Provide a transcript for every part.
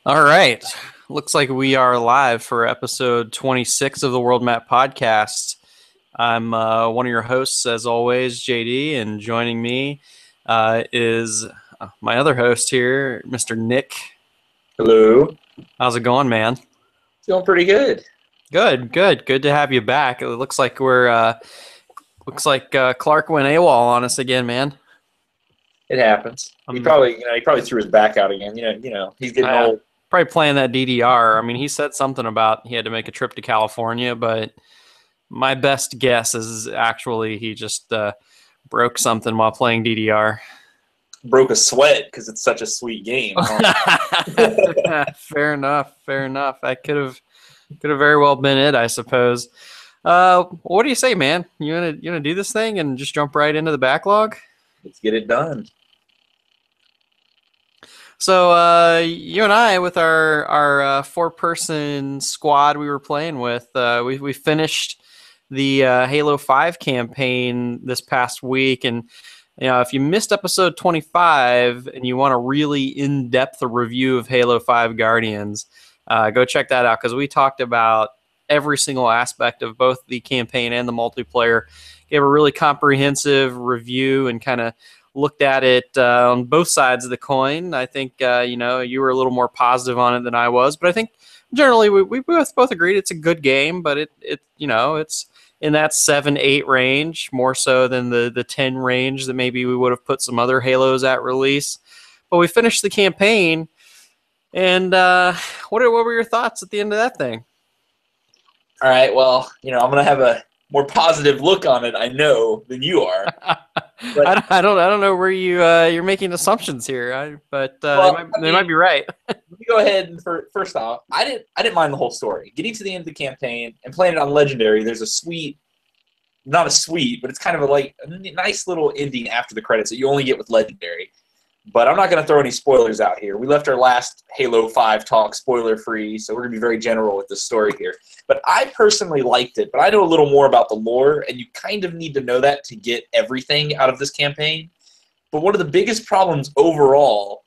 All right. Looks like we are live for episode 26 of the World Map Podcast. I'm one of your hosts, as always, JD, and joining me is my other host here, Mr. Nick. Hello. How's it going, man? Feeling pretty good. Good to have you back. It looks like Clark went AWOL on us again, man. It happens. Um, He probably threw his back out again. He's getting I, old. Probably playing that DDR. I mean, he said something about he had to make a trip to California, but my best guess is actually he just broke something while playing DDR. Broke a sweat because it's such a sweet game. Fair enough. Fair enough. That could have very well been it, I suppose. What do you say, man? You gonna do this thing and just jump right into the backlog? Let's get it done. So you and I, with our 4-person squad we were playing with, we finished the Halo 5 campaign this past week, and if you missed episode 25 and you want a really in-depth review of Halo 5 Guardians, go check that out because we talked about every single aspect of both the campaign and the multiplayer. Gave a really comprehensive review and kind of looked at it on both sides of the coin. I think you were a little more positive on it than I was, but I think generally we both agreed it's a good game, but it's in that 7-8 range, more so than the 10 range that maybe we would have put some other Halos at release. But we finished the campaign, and what were your thoughts at the end of that thing? All right. Well, I'm gonna have a more positive look on it. I know than you are. But I don't know where you're making assumptions here, but they might be right. let me go ahead and first off, I didn't mind the whole story. Getting to the end of the campaign and playing it on Legendary, there's a sweet, not a sweet, but it's kind of a nice little ending after the credits that you only get with Legendary. But I'm not going to throw any spoilers out here. We left our last Halo 5 talk spoiler-free, so we're going to be very general with this story here. But I personally liked it, but I know a little more about the lore, and you kind of need to know that to get everything out of this campaign. But one of the biggest problems overall,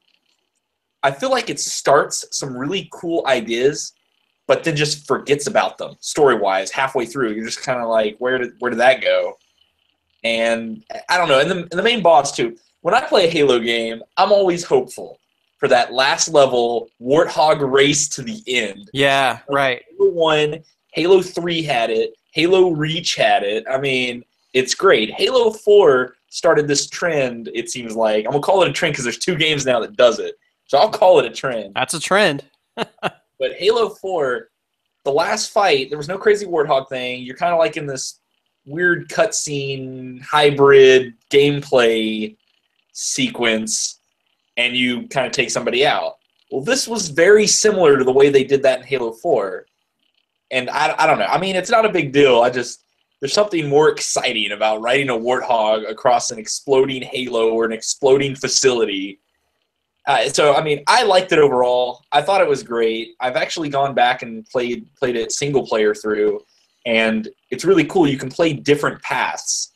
I feel like it starts some really cool ideas, but then just forgets about them story-wise halfway through. You're just kind of like, where did that go? And I don't know. And the main boss, too. When I play a Halo game, I'm always hopeful for that last level warthog race to the end. Yeah, right. Halo 1, Halo 3 had it, Halo Reach had it. I mean, it's great. Halo 4 started this trend, it seems like. I'm going to call it a trend because there's 2 games now that does it. So I'll call it a trend. That's a trend. But Halo 4, the last fight, there was no crazy warthog thing. You're kind of like in this weird cutscene, hybrid gameplay sequence, and you kind of take somebody out. Well, this was very similar to the way they did that in Halo 4. And I don't know. I mean, it's not a big deal. There's something more exciting about riding a warthog across an exploding Halo or an exploding facility. So, I mean, I liked it overall. I thought it was great. I've actually gone back and played it single player through, and it's really cool. You can play different paths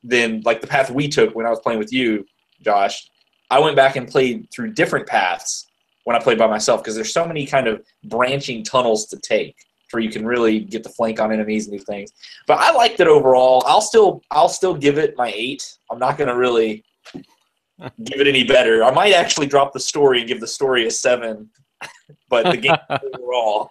than like the path we took when I was playing with you, Josh. I went back and played through different paths when I played by myself because there's so many kind of branching tunnels to take where you can really get the flank on enemies and do things. But I liked it overall. I'll still give it my 8. I'm not going to really give it any better. I might actually drop the story and give the story a 7, but the game overall.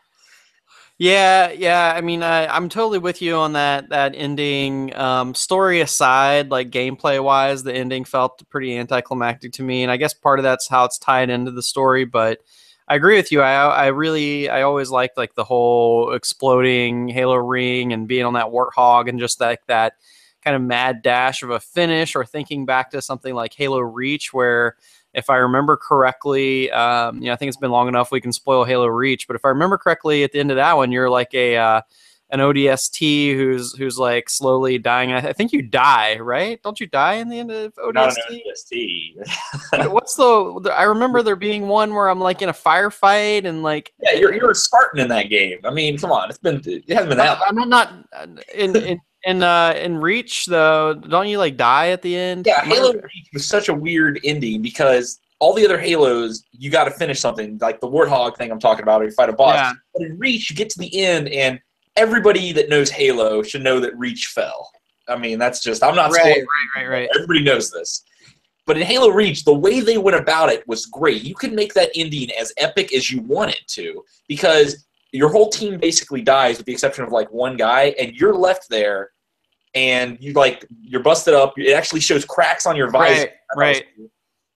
Yeah. I mean, I'm totally with you on that ending. Story aside, like gameplay wise, the ending felt pretty anticlimactic to me, and I guess part of that's how it's tied into the story. But I agree with you. I always liked like the whole exploding Halo ring and being on that warthog and just like that kind of mad dash of a finish, or thinking back to something like Halo Reach, where if I remember correctly, I think it's been long enough we can spoil Halo Reach, but if I remember correctly, at the end of that one, you're like an ODST who's like slowly dying. I think you die, right? Don't you die in the end of ODST? Not an ODST. What's I remember there being one where I'm like in a firefight and like. Yeah, you're a Spartan in that game. I mean, come on, it hasn't been that long. I'm not in Reach though. Don't you like die at the end? Yeah, Halo Reach was such a weird ending because all the other Halos, you got to finish something, like the Warthog thing I'm talking about, or you fight a boss. Yeah. But in Reach, you get to the end, and everybody that knows Halo should know that Reach fell. I mean, that's just, I'm not spoiling. Right. Everybody knows this. But in Halo Reach, the way they went about it was great. You can make that ending as epic as you want it to, because your whole team basically dies with the exception of like one guy, and you're left there, and you're busted up. It actually shows cracks on your visor. Right.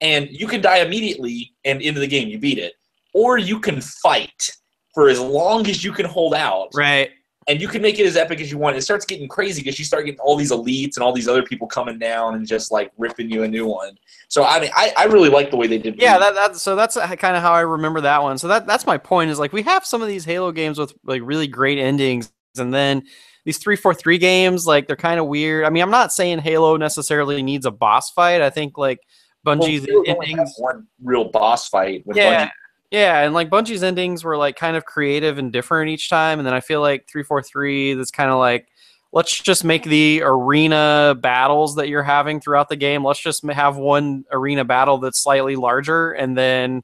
And you can die immediately, and into the game, you beat it. Or you can fight for as long as you can hold out. Right. And you can make it as epic as you want. It starts getting crazy because you start getting all these elites and all these other people coming down and just like ripping you a new one. So I mean, I really like the way they did. Yeah, that's kind of how I remember that one. So that's my point. Is like we have some of these Halo games with like really great endings, and then these 343 games, like they're kind of weird. I mean, I'm not saying Halo necessarily needs a boss fight. I think like Bungie's endings, one real boss fight with yeah. Bungie. Yeah, and like Bungie's endings were like kind of creative and different each time, and then I feel like 343 that's kind of like, let's just make the arena battles that you're having throughout the game. Let's just have one arena battle that's slightly larger and then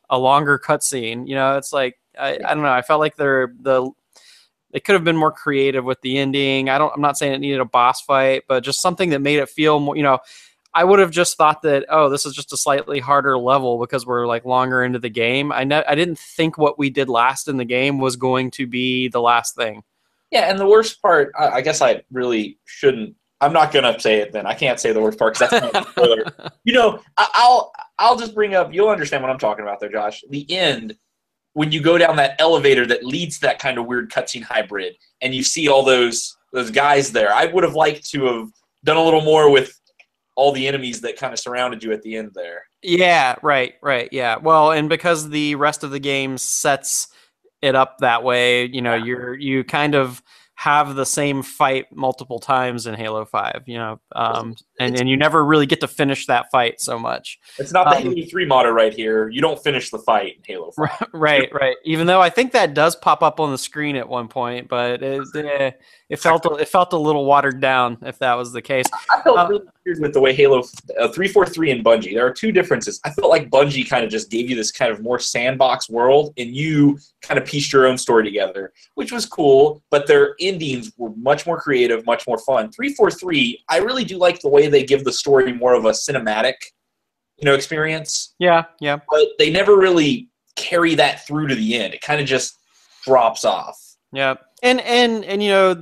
a longer cutscene. You know, it's like I don't know. I felt like they could have been more creative with the ending. I'm not saying it needed a boss fight, but just something that made it feel more. You know, I would have just thought that, oh, this is just a slightly harder level because we're like longer into the game. I didn't think what we did last in the game was going to be the last thing. Yeah, and the worst part, I guess I really shouldn't. I'm not gonna say it then. I can't say the worst part because that's not a spoiler. You know, I'll just bring up. You'll understand what I'm talking about there, Josh. The end, when you go down that elevator that leads to that kind of weird cutscene hybrid, and you see all those guys there. I would have liked to have done a little more with all the enemies that kind of surrounded you at the end there. Yeah, right, yeah. Well, and because the rest of the game sets it up that way, you know, you kind of have the same fight multiple times in Halo 5, you know, and you never really get to finish that fight so much. It's not the Halo 3 motto right here. You don't finish the fight in Halo 5. Right. Even though I think that does pop up on the screen at one point, but it felt a little watered down if that was the case. I felt really weird with the way Halo 343 and Bungie. There are two differences. I felt like Bungie kind of just gave you this kind of more sandbox world, and you kind of pieced your own story together, which was cool, but their endings were much more creative, much more fun. 343, I really do like the way they give the story more of a cinematic, experience. Yeah. But they never really carry that through to the end. It kind of just drops off. Yeah. And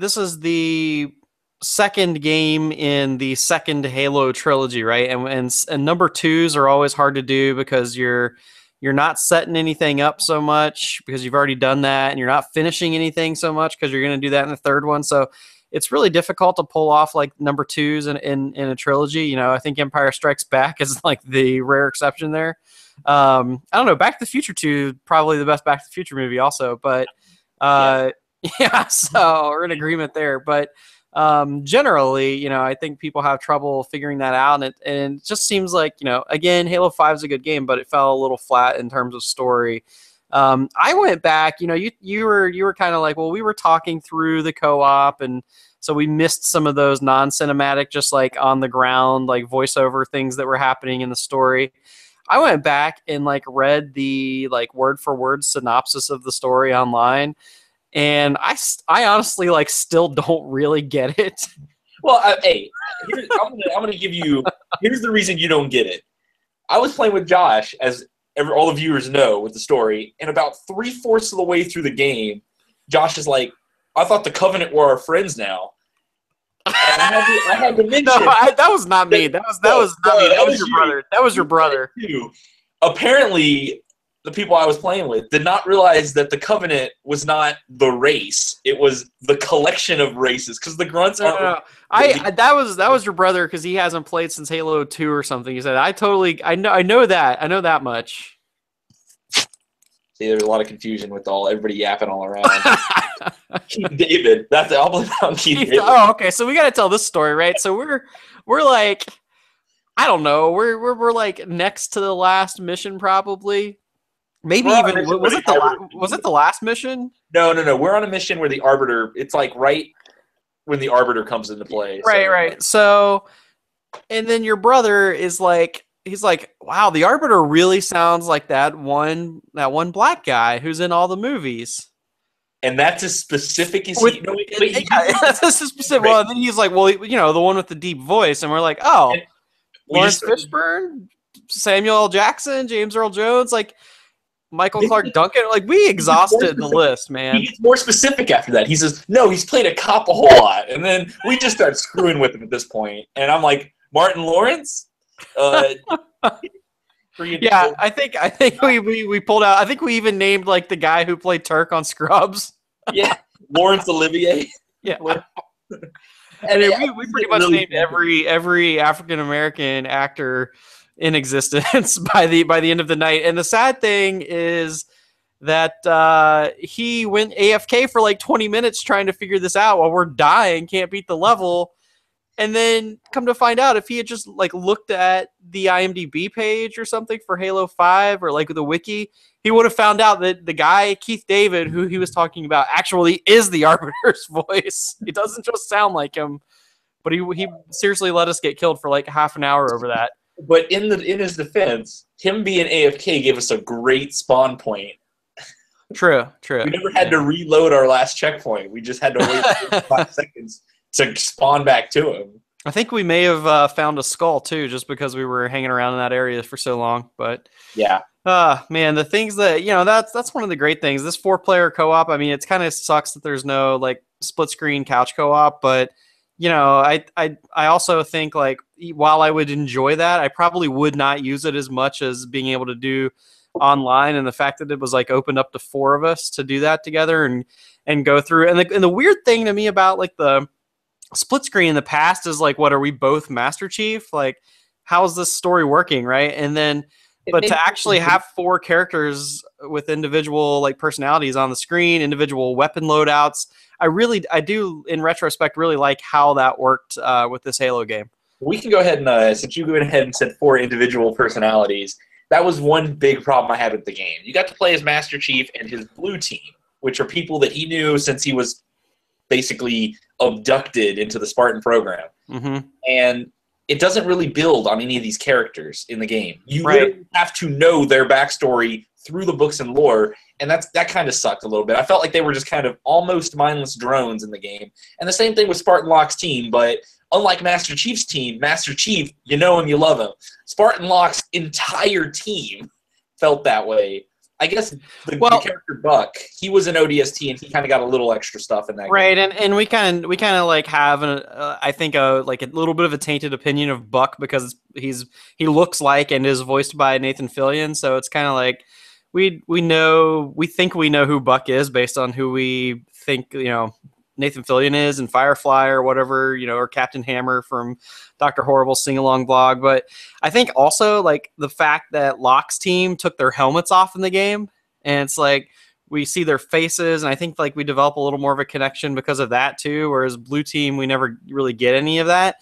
this is the second game in the second Halo trilogy, right? And number 2s are always hard to do because you're not setting anything up so much because you've already done that, and you're not finishing anything so much because you're going to do that in the third one. So it's really difficult to pull off like number 2s in a trilogy. I think Empire Strikes Back is like the rare exception there. I don't know. Back to the Future 2, probably the best Back to the Future movie also, but yeah, so we're in agreement there. But generally, I think people have trouble figuring that out, and it just seems like, again, Halo 5 is a good game, but it fell a little flat in terms of story. I went back, you were kind of like, well, we were talking through the co-op, and so we missed some of those non-cinematic, just like on the ground, like voiceover things that were happening in the story. I went back and like read the like word for word synopsis of the story online, and I honestly like still don't really get it. Well, hey, I'm gonna give you. Here's the reason you don't get it. I was playing with Josh, as all the viewers know, with the story, and about 3/4 of the way through the game, Josh is like, "I thought the Covenant were our friends now." And I had to mention. No, that was not me. That was not me. That was your brother. That was your brother. Apparently, the people I was playing with did not realize that the Covenant was not the race; it was the collection of races. Because the grunts aren't. No. That was your brother because he hasn't played since Halo 2 or something. He said, I know that much. See, there's a lot of confusion with everybody yapping all around. Keith David. I'll blame it on Keith David. Oh, okay. So we got to tell this story, right? So we're like, I don't know. We're like next to the last mission, probably. Maybe even was it the last mission? No. We're on a mission where the Arbiter. It's like right when the Arbiter comes into play. Right. So, and then your brother is like, he's like, wow, the Arbiter really sounds like that one black guy who's in all the movies. And that's as specific as With, he. No, but he yeah, that's a specific one. Then he's like, well, you know, the one with the deep voice, and we're like, oh, Lawrence Fishburne, Samuel L. Jackson, James Earl Jones, like Michael Clark Duncan. Like we exhausted the list, man. He gets more specific after that. He says, no, he's played a cop a whole lot, and then we just start screwing with him at this point. And I'm like, Martin Lawrence. Yeah, I think we pulled out. I think we even named like the guy who played Turk on Scrubs. Yeah, Laurence Olivier. Yeah, and we pretty much named every African American actor in existence by the end of the night. And the sad thing is that he went AFK for like 20 minutes trying to figure this out while we're dying, can't beat the level. And then come to find out, if he had just like looked at the IMDb page or something for Halo 5 or like the wiki, he would have found out that the guy, Keith David, who he was talking about, actually is the Arbiter's voice. He doesn't just sound like him, but he seriously let us get killed for like half an hour over that. But in his defense, him being AFK gave us a great spawn point. True. We never had to reload our last checkpoint. We just had to wait 5 seconds to spawn back to him. I think we may have found a skull too, just because we were hanging around in that area for so long. But yeah, man, the things that that's one of the great things. This 4-player co-op. I mean, it's kind of sucks that there's no like split screen couch co-op, but I also think like while I would enjoy that, I probably would not use it as much as being able to do online. And the fact that it was like opened up to 4 of us to do that together and go through. And the weird thing to me about like the split screen in the past is like, what are we both Master Chief? Like, how is this story working, right? And then, but to actually have 4 characters with individual like personalities on the screen, individual weapon loadouts, I do in retrospect really like how that worked with this Halo game. We can go ahead and since you went ahead and said 4 individual personalities, that was one big problem I had with the game. You got to play as Master Chief and his blue team, which are people that he knew since he was basically abducted into the Spartan program. Mm-hmm. And it doesn't really build on any of these characters in the game. You really have to know their backstory through the books and lore, and that kind of sucked a little bit. I felt like they were just kind of almost mindless drones in the game. And the same thing with Spartan Locke's team, but unlike Master Chief's team, Master Chief, you know him, you love him. Spartan Locke's entire team felt that way. I guess the character Buck, he was an ODST, and he kind of got a little extra stuff in that game. And we kind of like have I think like a little bit of a tainted opinion of Buck because he looks like and is voiced by Nathan Fillion, so it's kind of like we think we know who Buck is based on who we think Nathan Fillion is in Firefly or whatever, or Captain Hammer from Dr. Horrible's sing-along blog. But I think also like the fact that Locke's team took their helmets off in the game, and it's like we see their faces, and I think like we develop a little more of a connection because of that too, whereas Blue Team, we never really get any of that.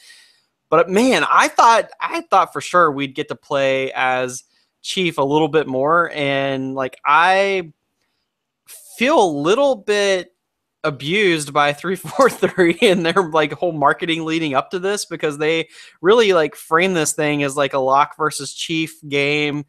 But man, I thought for sure we'd get to play as Chief a little bit more, and like I feel a little bit abused by 343 and their like whole marketing leading up to this, because they really like frame this thing as like a Locke versus Chief game.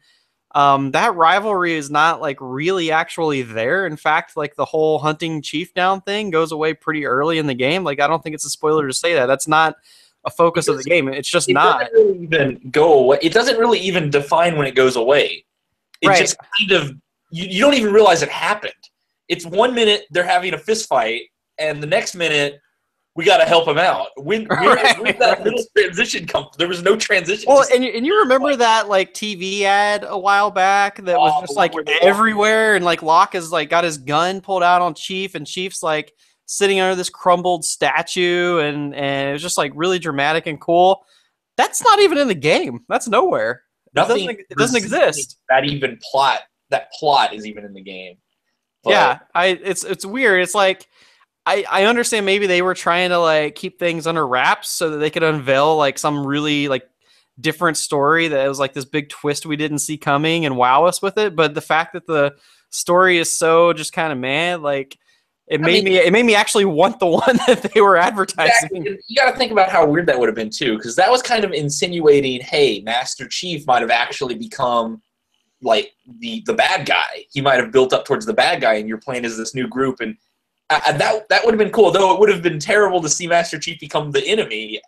That rivalry is not like really actually there. In fact, like the whole hunting Chief down thing goes away pretty early in the game. Like I don't think it's a spoiler to say that. That's not a focus of the game. It's just not. It doesn't really even go away. It doesn't really even define when it goes away. It just kind of you don't even realize it happened. It's 1 minute they're having a fist fight, and the next minute we got to help him out. When that middle transition come? There was no transition. Well, and you remember that like TV ad a while back that was just like everywhere, and like Locke is like got his gun pulled out on Chief, and Chief's like sitting under this crumbled statue, and it was just like really dramatic and cool. That's not even in the game. That's nowhere. Nothing. It doesn't exist. That plot is even in the game. But yeah, it's weird. It's like I understand maybe they were trying to like keep things under wraps so that they could unveil like some really like different story that was like this big twist we didn't see coming and wow us with it. But the fact that the story is so just kind of mad, like it made me actually want the one that they were advertising. Exactly. You got to think about how weird that would have been too, because that was kind of insinuating, hey, Master Chief might have actually become like the bad guy. He might have built up towards the bad guy, and you're playing as this new group, and that would have been cool. Though it would have been terrible to see Master Chief become the enemy,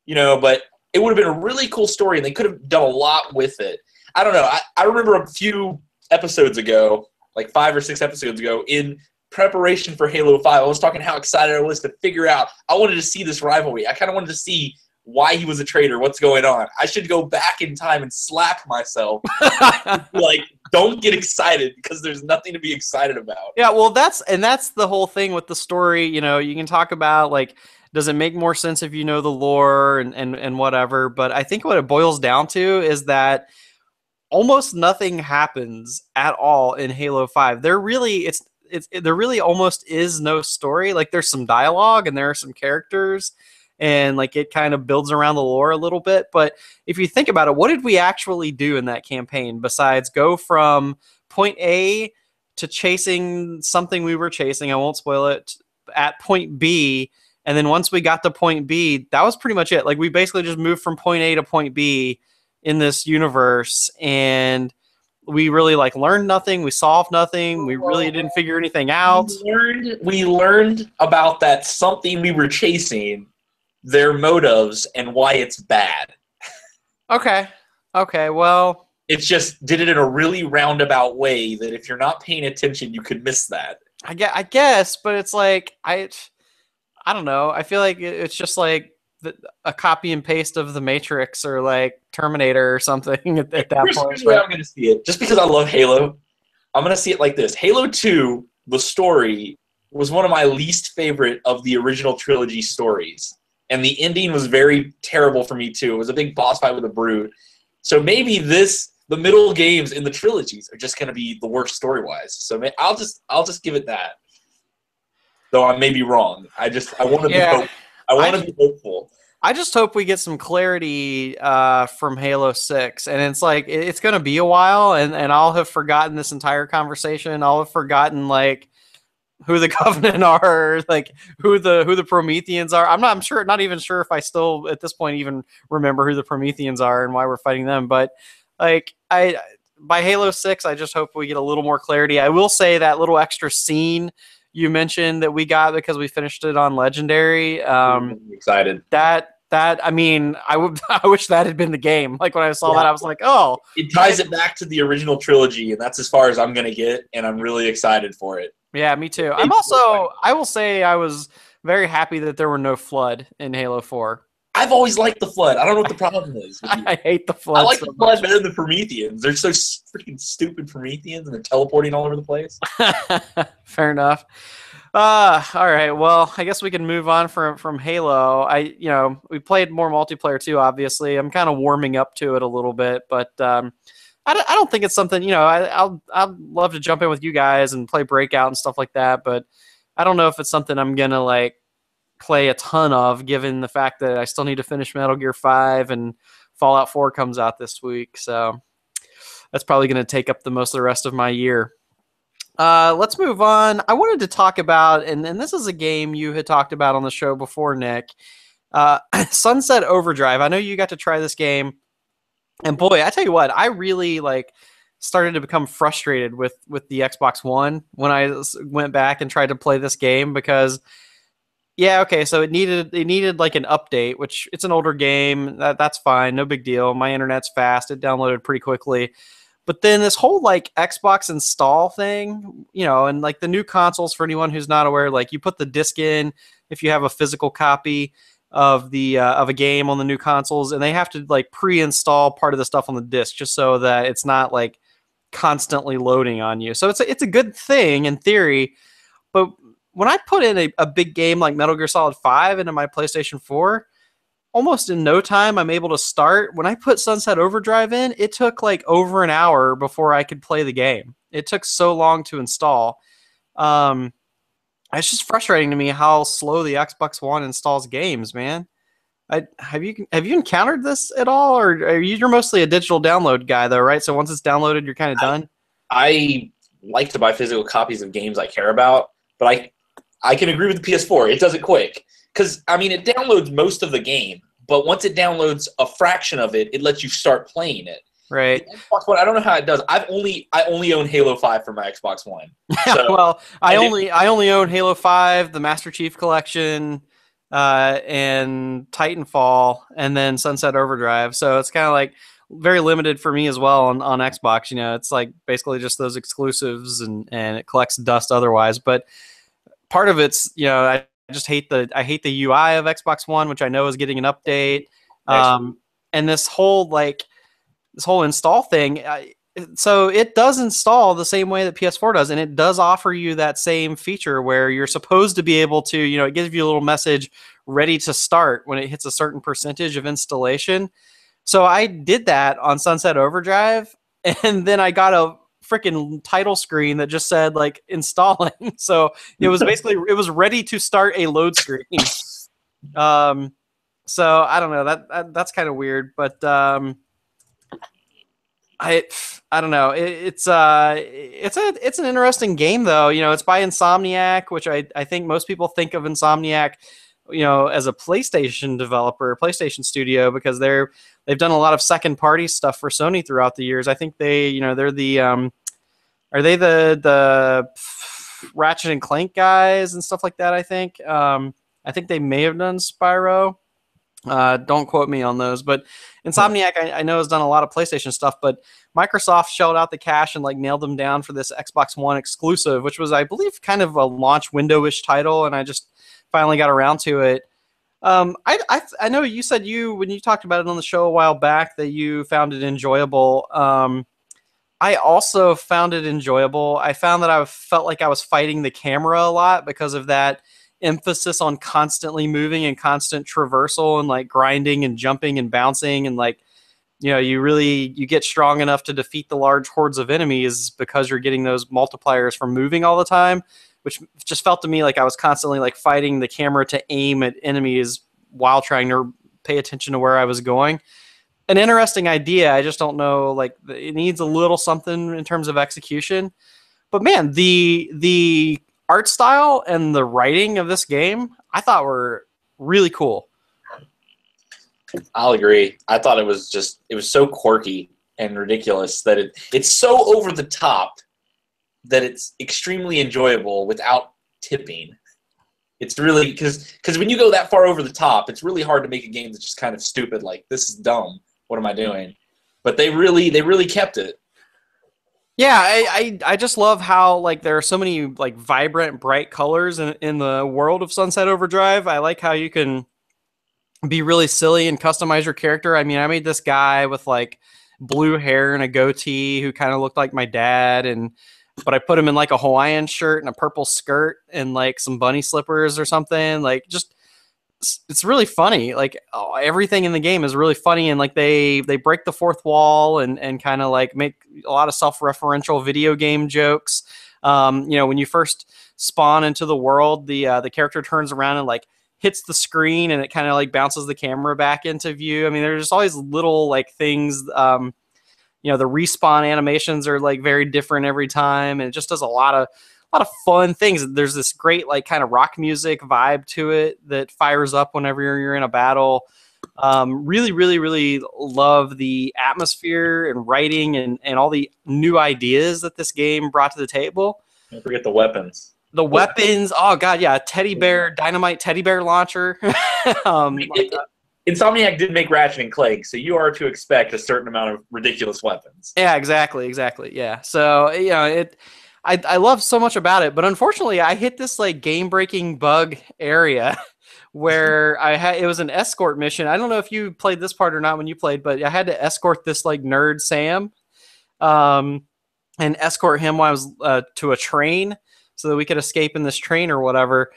but it would have been a really cool story, and they could have done a lot with it. I don't know. I remember a few episodes ago, like 5 or 6 episodes ago, in preparation for Halo 5, I was talking how excited I was to figure out. I wanted to see this rivalry. I kind of wanted to see why he was a traitor, what's going on. I should go back in time and slap myself. Like, don't get excited because there's nothing to be excited about. Yeah, well, that's the whole thing with the story. You can talk about, like, does it make more sense if you know the lore and whatever, but I think what it boils down to is that almost nothing happens at all in Halo 5. There really almost is no story. Like, there's some dialogue and there are some characters, and like it kind of builds around the lore a little bit. But if you think about it, what did we actually do in that campaign besides go from point A to chasing something we were chasing? I won't spoil it. At point B, and then once we got to point B, that was pretty much it. Like, we basically just moved from point A to point B in this universe, and we really learned nothing. We solved nothing. We really didn't figure anything out. We learned about that something we were chasing, their motives, and why it's bad. Okay, well, it's just did it in a really roundabout way that if you're not paying attention, you could miss that. I guess, but it's like, I don't know. I feel like it's just like a copy and paste of The Matrix or like Terminator or something at that point. Here's where I'm going to see it. Just because I love Halo, I'm going to see it like this. Halo 2, the story, was one of my least favorite of the original trilogy stories. And the ending was very terrible for me, too. It was a big boss fight with a Brood. So maybe the middle games in the trilogies are just going to be the worst story-wise. So I'll just give it that. Though I may be wrong. I want to be hopeful. I want to be hopeful. I just hope we get some clarity from Halo 6. And it's like, it's going to be a while, and I'll have forgotten this entire conversation. I'll have forgotten, like, who the Covenant are, like, who the Prometheans are. I'm not even sure if I still, at this point, even remember who the Prometheans are and why we're fighting them. But, like, by Halo 6, I just hope we get a little more clarity. I will say that little extra scene you mentioned that we got because we finished it on Legendary. I'm excited. I mean, I wish that had been the game. Like, when I saw that, I was like, oh. It ties it back to the original trilogy, and that's as far as I'm going to get, and I'm really excited for it. Yeah, me too. I will say I was very happy that there were no Flood in Halo 4. I've always liked the Flood. I don't know what the problem is. I hate the Flood. I like the Flood better than the Prometheans. They're so freaking stupid, Prometheans, and they're teleporting all over the place. Fair enough. All right. Well, I guess we can move on from Halo. We played more multiplayer too. Obviously, I'm kind of warming up to it a little bit, but I don't think it's something. I'd love to jump in with you guys and play Breakout and stuff like that, but I don't know if it's something I'm gonna like play a ton of, given the fact that I still need to finish Metal Gear 5 and Fallout 4 comes out this week. So that's probably going to take up the most of the rest of my year. Let's move on. I wanted to talk about, and this is a game you had talked about on the show before, Nick, Sunset Overdrive. I know you got to try this game, and boy, I tell you what, I really started to become frustrated with the Xbox One when I went back and tried to play this game because yeah, okay, so it needed like an update, which it's an older game. That's fine, no big deal. My internet's fast. It downloaded pretty quickly. But then this whole like Xbox install thing, and like the new consoles, for anyone who's not aware, like you put the disc in if you have a physical copy of a game on the new consoles, and they have to like pre-install part of the stuff on the disc just so that it's not like constantly loading on you. So it's a good thing in theory, but when I put in a big game like Metal Gear Solid 5 into my PlayStation 4, almost in no time I'm able to start. When I put Sunset Overdrive in, it took like over an hour before I could play the game. It took so long to install. It's just frustrating to me how slow the Xbox One installs games, man. Have you encountered this at all, or you're mostly a digital download guy though, right? So once it's downloaded, you're kind of done. I like to buy physical copies of games I care about, but I can agree with the PS4. It does it quick. Because, I mean, it downloads most of the game, but once it downloads a fraction of it, it lets you start playing it. Right. The Xbox One, I don't know how it does. I only own Halo 5 for my Xbox One. So, well, I only own Halo 5, the Master Chief Collection, and Titanfall, and then Sunset Overdrive. So it's kind of like very limited for me as well on Xbox. You know, it's like basically just those exclusives, and it collects dust otherwise. But part of it's, you know, I just hate the UI of Xbox One, which I know is getting an update. And this whole install thing. So it does install the same way that PS4 does, and it does offer you that same feature where you're supposed to be able to, you know, it gives you a little message ready to start when it hits a certain percentage of installation. So I did that on Sunset Overdrive, and then I got a freaking title screen that just said like installing. So it was basically it was ready to start a load screen. So I don't know, that's kind of weird, but I don't know. It's an interesting game though. You know, it's by Insomniac, which I think most people think of Insomniac, you know, as a PlayStation developer, PlayStation studio, because they've done a lot of second party stuff for Sony throughout the years. I think they're the are they the Ratchet and Clank guys and stuff like that? I think they may have done Spyro. Don't quote me on those, but Insomniac I know has done a lot of PlayStation stuff, but Microsoft shelled out the cash and like nailed them down for this Xbox One exclusive, which was, I believe, kind of a launch window-ish title, and I just finally got around to it. I know you said when you talked about it on the show a while back that you found it enjoyable. I also found it enjoyable. I found that I felt like I was fighting the camera a lot because of that emphasis on constantly moving and constant traversal and like grinding and jumping and bouncing, and like, you know, you get strong enough to defeat the large hordes of enemies because you're getting those multipliers from moving all the time, which just felt to me like I was constantly like fighting the camera to aim at enemies while trying to pay attention to where I was going. An interesting idea. I just don't know, like, it needs a little something in terms of execution. But man, the art style and the writing of this game, I thought were really cool. I'll agree. I thought it was so quirky and ridiculous that it's so over the top that it's extremely enjoyable without tipping. It's really, because when you go that far over the top, it's really hard to make a game that's just kind of stupid, like, this is dumb, what am I doing? But they really kept it. Yeah, I just love how like there are so many like vibrant, bright colors in the world of Sunset Overdrive. I like how you can be really silly and customize your character. I mean, I made this guy with like blue hair and a goatee who kind of looked like my dad, but I put him in like a Hawaiian shirt and a purple skirt and like some bunny slippers or something. Like, just it's really funny. Like, everything in the game is really funny, and like they break the fourth wall and kind of like make a lot of self-referential video game jokes. You know, when you first spawn into the world, the character turns around and like hits the screen, and it kind of like bounces the camera back into view. I mean, there's just always little like things. You know, the respawn animations are like very different every time, and it just does a lot of fun things. There's this great like kind of rock music vibe to it that fires up whenever you're in a battle. Really love the atmosphere and writing and all the new ideas that this game brought to the table. Don't forget the weapons. The weapons, oh god, yeah, dynamite teddy bear launcher. Insomniac did make Ratchet and Clank, so you are to expect a certain amount of ridiculous weapons. Yeah, exactly. Yeah. So, you know, I love so much about it, but unfortunately I hit this like game-breaking bug area where it was an escort mission. I don't know if you played this part or not when you played, but I had to escort this like nerd Sam, and escort him while I was to a train so that we could escape in this train or whatever.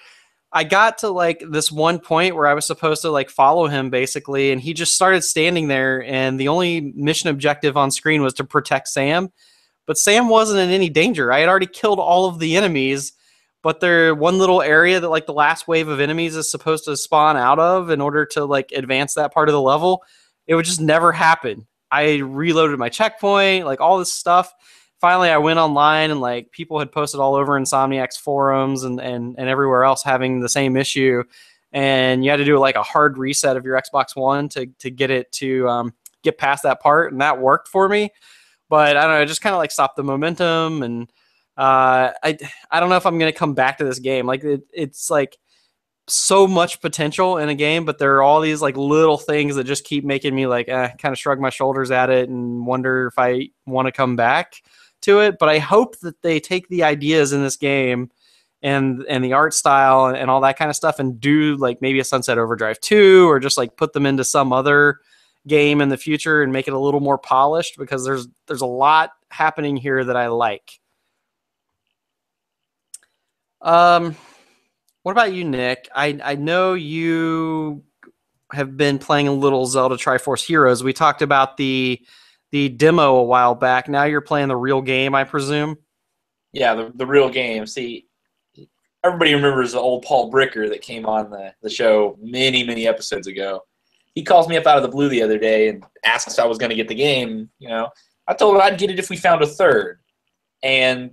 I got to like this one point where I was supposed to like follow him basically, and he just started standing there, and the only mission objective on screen was to protect Sam. But Sam wasn't in any danger. I had already killed all of the enemies, but there one little area that like the last wave of enemies is supposed to spawn out of in order to like advance that part of the level. It would just never happen. I reloaded my checkpoint, like all this stuff. finally I went online and like people had posted all over Insomniac's forums and everywhere else having the same issue. And you had to do like a hard reset of your Xbox One to get it to get past that part. And that worked for me. But I don't know, it just kind of like stopped the momentum. And I don't know if I'm going to come back to this game. Like it's like so much potential in a game, but there are all these like little things that just keep making me like kind of shrug my shoulders at it and wonder if I want to come back to it. But I hope that they take the ideas in this game and the art style and all that kind of stuff and do like maybe a Sunset Overdrive 2 or just like put them into some other game in the future and make it a little more polished, because there's a lot happening here that I like. What about you, Nick? I know you have been playing a little Zelda Triforce Heroes. We talked about the demo a while back. Now you're playing the real game, I presume? Yeah, the real game. See, everybody remembers the old Paul Bricker that came on the show many, many episodes ago. He calls me up out of the blue the other day and asks if I was going to get the game. I told him I'd get it if we found a third. And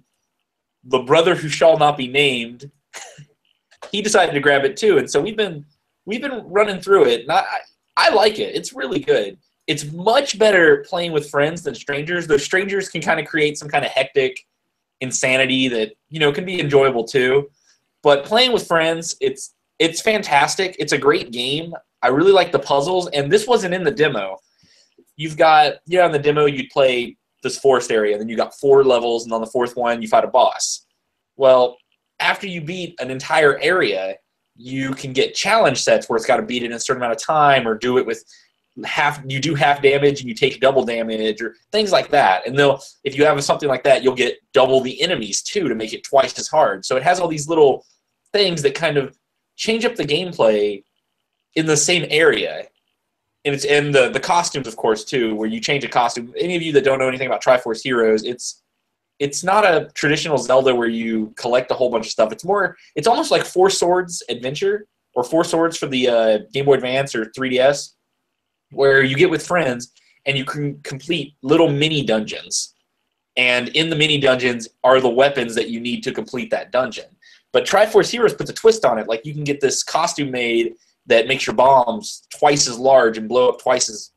the brother who shall not be named, he decided to grab it too. And so we've been running through it. And I like it. It's really good. It's much better playing with friends than strangers. Those strangers can kind of create some kind of hectic insanity that, can be enjoyable too. But playing with friends, it's fantastic. It's a great game. I really like the puzzles, and this wasn't in the demo. You've got, in the demo you'd play this forest area, and then you got 4 levels, and on the 4th one you fight a boss. Well, after you beat an entire area, you can get challenge sets where it's got to beat it in a certain amount of time, or do it with half damage and you take double damage, or things like that. And if you have something like that, you'll get double the enemies too to make it twice as hard. So it has all these little things that kind of change up the gameplay in the same area. And the costumes, of course, too, where you change a costume. Any of you that don't know anything about Triforce Heroes, it's not a traditional Zelda where you collect a whole bunch of stuff. It's almost like Four Swords Adventure, or Four Swords for the Game Boy Advance or 3DS, where you get with friends and you can complete little mini dungeons. And in the mini dungeons are the weapons that you need to complete that dungeon. But Triforce Heroes puts a twist on it. Like, you can get this costume made that makes your bombs twice as large and blow up twice as,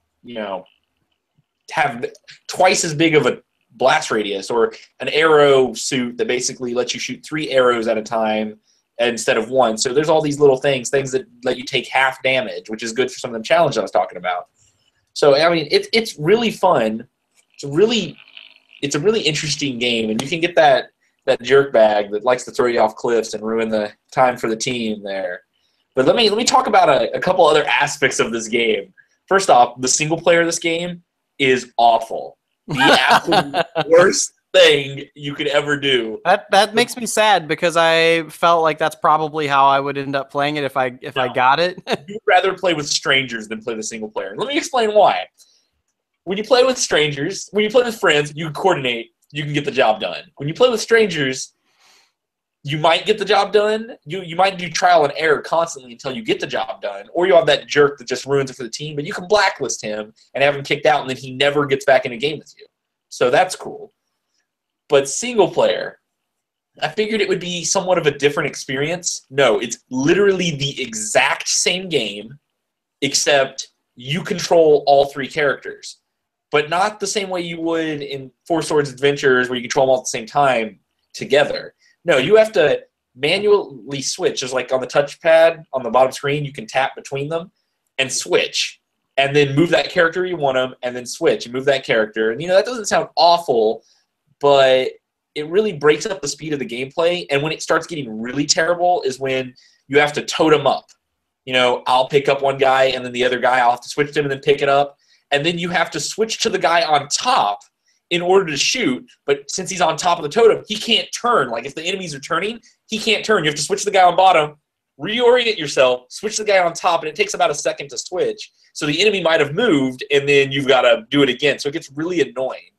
have twice as big of a blast radius, or an arrow suit that basically lets you shoot 3 arrows at a time instead of 1. So there's all these little things that let you take half damage, which is good for some of the challenges I was talking about. So, I mean, it's really fun. It's a really interesting game, and you can get that jerk bag that likes to throw you off cliffs and ruin the time for the team there. But let me talk about a couple other aspects of this game. First off, the single player of this game is awful. The absolute worst thing you could ever do. That makes me sad, because I felt like that's probably how I would end up playing it if I got it. You'd rather play with strangers than play the single player. Let me explain why. When you play with strangers, when you play with friends, you can coordinate, you can get the job done. When you play with strangers, you might get the job done. You might do trial and error constantly until you get the job done. Or you have that jerk that just ruins it for the team, but you can blacklist him and have him kicked out, and then he never gets back in a game with you. So that's cool. But single player, I figured it would be somewhat of a different experience. No, it's literally the exact same game, except you control all 3 characters. But not the same way you would in Four Swords Adventures, where you control them all at the same time together. No, you have to manually switch. Just like on the touchpad on the bottom screen, you can tap between them and switch, and then move that character you want them, and then switch and move that character. And that doesn't sound awful, but it really breaks up the speed of the gameplay. And when it starts getting really terrible is when you have to totem up. I'll pick up one guy, and then the other guy, I'll have to switch to him and then pick it up. And then you have to switch to the guy on top in order to shoot, but since he's on top of the totem, he can't turn. Like, if the enemies are turning, he can't turn. You have to switch to the guy on bottom, reorient yourself, switch to the guy on top, and it takes about a second to switch. So the enemy might have moved, and then you've got to do it again. So it gets really annoying.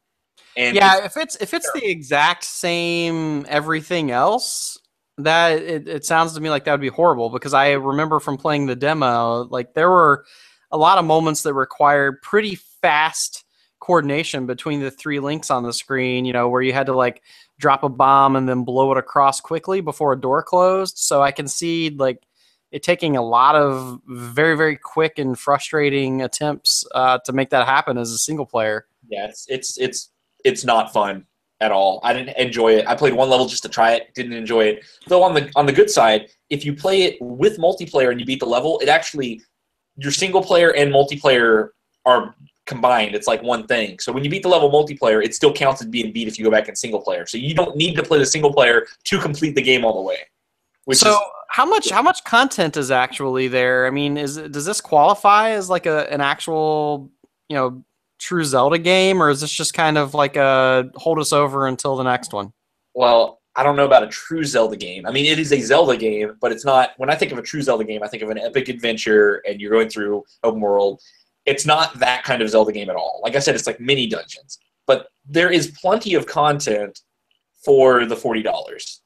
And yeah, if it's the exact same everything else, that it sounds to me like that would be horrible, because I remember from playing the demo, like, there were a lot of moments that required pretty fast coordination between the three links on the screen, where you had to like drop a bomb and then blow it across quickly before a door closed. So I can see like it taking a lot of very, very quick and frustrating attempts to make that happen as a single player. Yeah, it's not fun at all. I didn't enjoy it. I played one level just to try it, didn't enjoy it. Though on the good side, if you play it with multiplayer and you beat the level, it actually your single player and multiplayer are combined. It's like one thing. So when you beat the level multiplayer, it still counts as being beat if you go back in single player. So you don't need to play the single player to complete the game all the way. How much content is actually there? I mean, does this qualify as like an actual, true Zelda game, or is this just kind of like a hold us over until the next one? Well, I don't know about a true Zelda game. I mean, it is a Zelda game, but it's not. When I think of a true Zelda game, I think of an epic adventure, and you're going through open world. It's not that kind of Zelda game at all. Like I said, it's like mini dungeons. But there is plenty of content for the $40.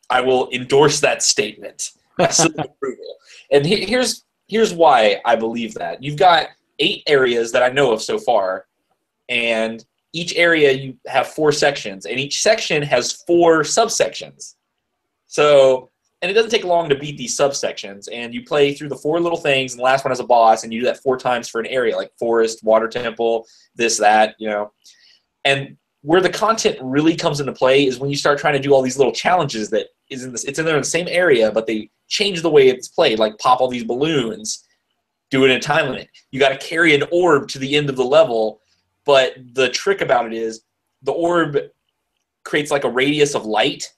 I will endorse that statement. Approval. And here's why I believe that. You've got 8 areas that I know of so far, and each area you have 4 sections, and each section has 4 subsections. So, and it doesn't take long to beat these subsections, and you play through the 4 little things, and the last one has a boss, and you do that 4 times for an area, like forest, water temple, this, that, And where the content really comes into play is when you start trying to do all these little challenges that it's in there in the same area, but they change the way it's played, like pop all these balloons, do it in a time limit. You got to carry an orb to the end of the level, but the trick about it is the orb creates like a radius of light,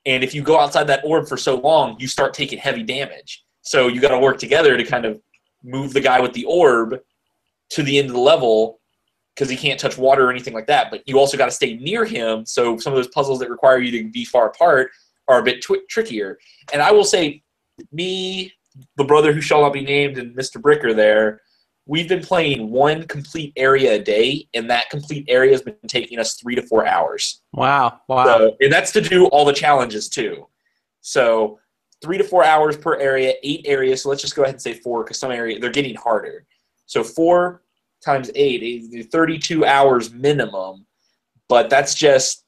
and if you go outside that orb for so long, you start taking heavy damage. So you got to work together to kind of move the guy with the orb to the end of the level because he can't touch water or anything like that, but you also got to stay near him, so some of those puzzles that require you to be far apart are a bit trickier. And I will say, me, the brother who shall not be named, and Mr. Bricker there, we've been playing one complete area a day, and that complete area has been taking us 3 to 4 hours. Wow. So, and that's to do all the challenges, too. So 3 to 4 hours per area, 8 areas. So let's just go ahead and say 4, because some areas, they're getting harder. So 4 times 8 is 32 hours minimum, but that's just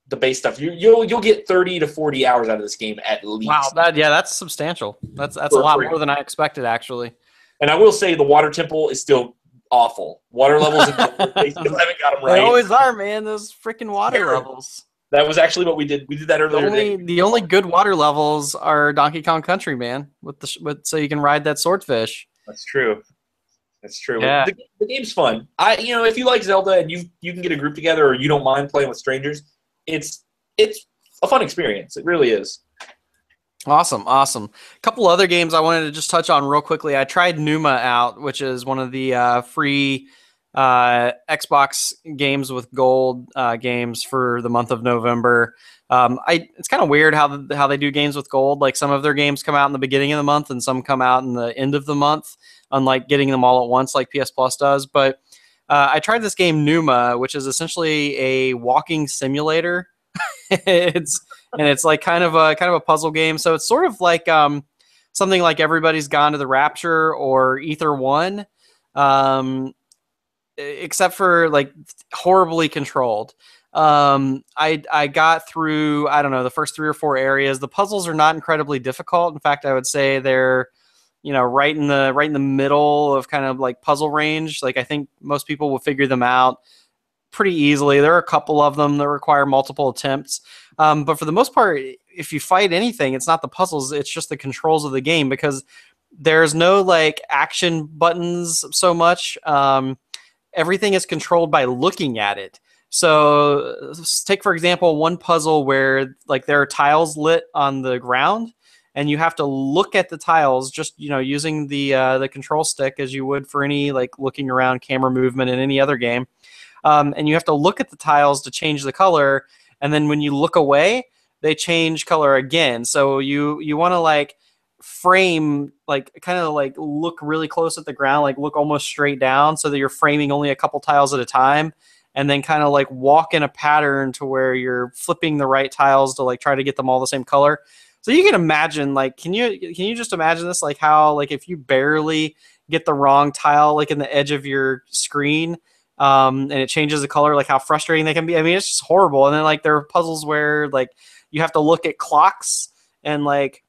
the base stuff. You'll get 30 to 40 hours out of this game at least. Wow, that's substantial. That's a lot more than I expected, actually. And I will say the water temple is still awful. Water levels, they still haven't got them right. They always are, man. Those freaking water levels. That was actually what we did. We did that earlier today. The only good water levels are Donkey Kong Country, man. So you can ride that swordfish. That's true. That's true. Yeah. The game's fun. If you like Zelda and you can get a group together, or you don't mind playing with strangers, it's a fun experience. It really is. Awesome. A couple other games I wanted to just touch on real quickly. I tried Numa out, which is one of the free Xbox games with gold games for the month of November. It's kind of weird how they do games with gold. Like some of their games come out in the beginning of the month and some come out in the end of the month, unlike getting them all at once like PS Plus does. But I tried this game Numa, which is essentially a walking simulator. It's like kind of a puzzle game. So it's sort of like something like Everybody's Gone to the Rapture or Ether 1, except for like horribly controlled. I got through, I don't know, the first 3 or 4 areas. The puzzles are not incredibly difficult. In fact, I would say they're right in the middle of kind of like puzzle range. Like I think most people will figure them out pretty easily. There are a couple of them that require multiple attempts. But for the most part, if you fight anything, it's not the puzzles, it's just the controls of the game, because there's no like action buttons so much. Everything is controlled by looking at it. So take, for example, one puzzle where like there are tiles lit on the ground, and you have to look at the tiles just, using the control stick as you would for any like looking around camera movement in any other game. And you have to look at the tiles to change the color. And then when you look away, they change color again. So you want to like frame, like kind of like look really close at the ground, like look almost straight down so that you're framing only a couple tiles at a time. And then kind of like walk in a pattern to where you're flipping the right tiles to like try to get them all the same color. So you can imagine, like, can you just imagine this, like how, like if you barely get the wrong tile like in the edge of your screen, and it changes the color, like how frustrating they can be. I mean, it's just horrible. And then like there are puzzles where like you have to look at clocks and like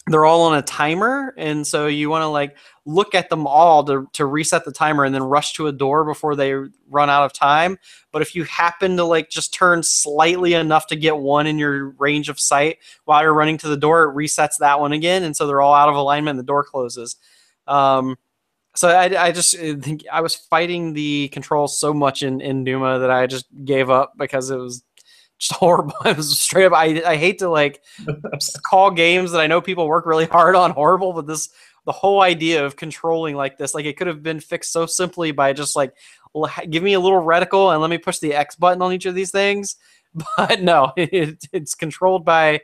they're all on a timer, and so you want to like look at them all to reset the timer and then rush to a door before they run out of time. But if you happen to like just turn slightly enough to get one in your range of sight while you're running to the door, it resets that one again, and so they're all out of alignment and the door closes. So I just think I was fighting the controls so much in Duma that I just gave up because it was just horrible. It was straight up. I hate to like call games that I know people work really hard on horrible, but the whole idea of controlling like this, like it could have been fixed so simply by just like give me a little reticle and let me push the X button on each of these things. But no, it's controlled by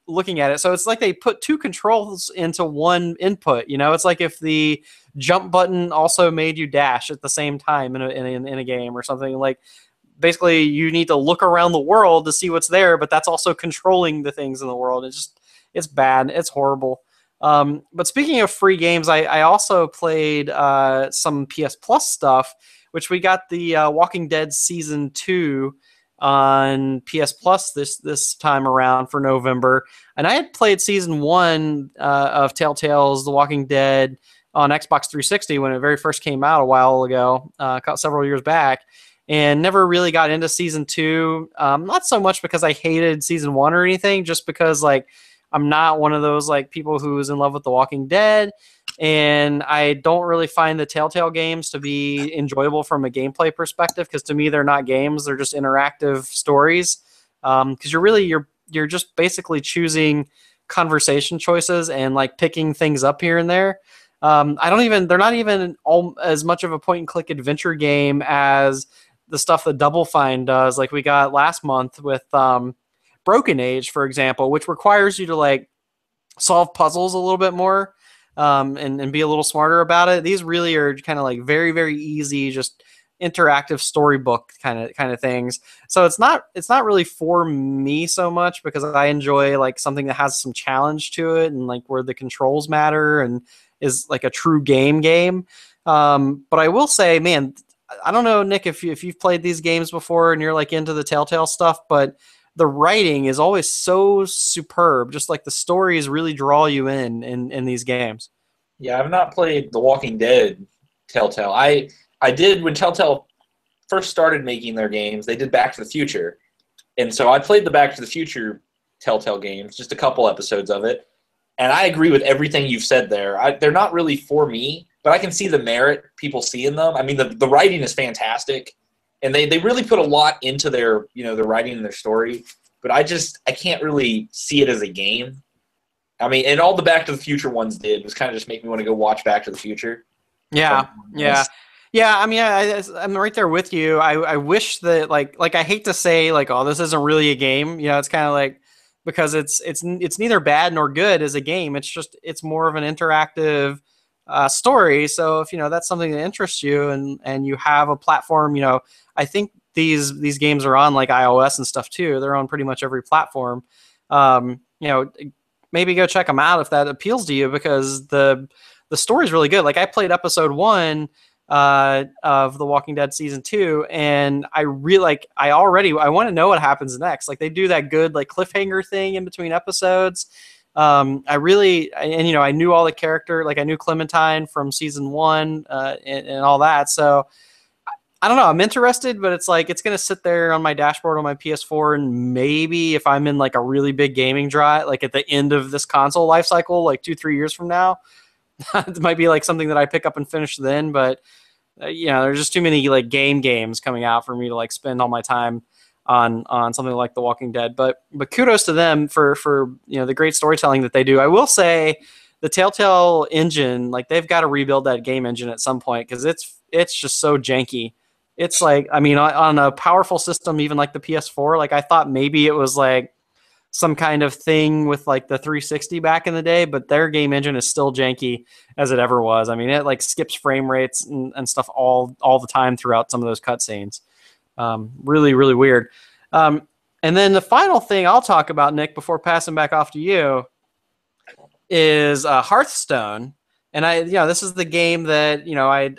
looking at it. So it's like they put two controls into one input. You know, it's like if the jump button also made you dash at the same time in a game or something. Like basically you need to look around the world to see what's there, but that's also controlling the things in the world. It's bad. It's horrible. But speaking of free games, I also played some PS Plus stuff, which we got the Walking Dead Season 2 on PS Plus this time around for November. And I had played Season 1 of Telltale's The Walking Dead on Xbox 360 when it very first came out a while ago, several years back, and never really got into Season 2. Not so much because I hated Season 1 or anything, just because like I'm not one of those like people who's in love with The Walking Dead, and I don't really find the Telltale games to be enjoyable from a gameplay perspective, because to me they're not games, they're just interactive stories. Because you're just basically choosing conversation choices and like picking things up here and there. They're not even as much of a point and click adventure game as the stuff that Double Fine does, like we got last month with Broken Age, for example, which requires you to like solve puzzles a little bit more, and be a little smarter about it. These really are kind of like very, very easy, just interactive storybook kind of things. So it's not really for me so much, because I enjoy like something that has some challenge to it and like where the controls matter and is like a true game. But I will say, man, I don't know, Nick, if you've played these games before and you're like into the Telltale stuff, but the writing is always so superb. Just like the stories really draw you in these games. Yeah, I've not played The Walking Dead Telltale. I did when Telltale first started making their games. They did Back to the Future, and so I played the Back to the Future Telltale games, just a couple episodes of it. And I agree with everything you've said there. They're not really for me, but I can see the merit people see in them. I mean, the writing is fantastic, and they really put a lot into their writing and their story. But I can't really see it as a game. I mean, and all the Back to the Future ones did was kind of just make me want to go watch Back to the Future. Yeah. I mean, I'm right there with you. I wish that like I hate to say like, oh, this isn't really a game. You know, it's kind of like, because it's neither bad nor good as a game. It's more of an interactive story. So if that's something that interests you, and you have a platform, I think these games are on like iOS and stuff too. They're on pretty much every platform. Maybe go check them out if that appeals to you, because the story's really good. Like I played episode 1 of The Walking Dead Season 2, and I really I want to know what happens next. Like they do that good like cliffhanger thing in between episodes. I knew all the character, like I knew Clementine from Season 1 and all that. So I don't know, I'm interested, but it's like it's gonna sit there on my dashboard on my PS4, and maybe if I'm in like a really big gaming drive, like at the end of this console life cycle, like 2-3 years from now, it might be like something that I pick up and finish then. But there's just too many like games coming out for me to like spend all my time on something like The Walking Dead. But kudos to them for the great storytelling that they do. I will say the Telltale engine, like they've got to rebuild that game engine at some point, because it's just so janky. It's like, I mean, on a powerful system, even like the PS4, like I thought maybe it was like some kind of thing with like the 360 back in the day, but their game engine is still janky as it ever was. I mean, it like skips frame rates and stuff all the time throughout some of those cutscenes. Really, really weird. And then the final thing I'll talk about, Nick, before passing back off to you, is Hearthstone. And this is the game that,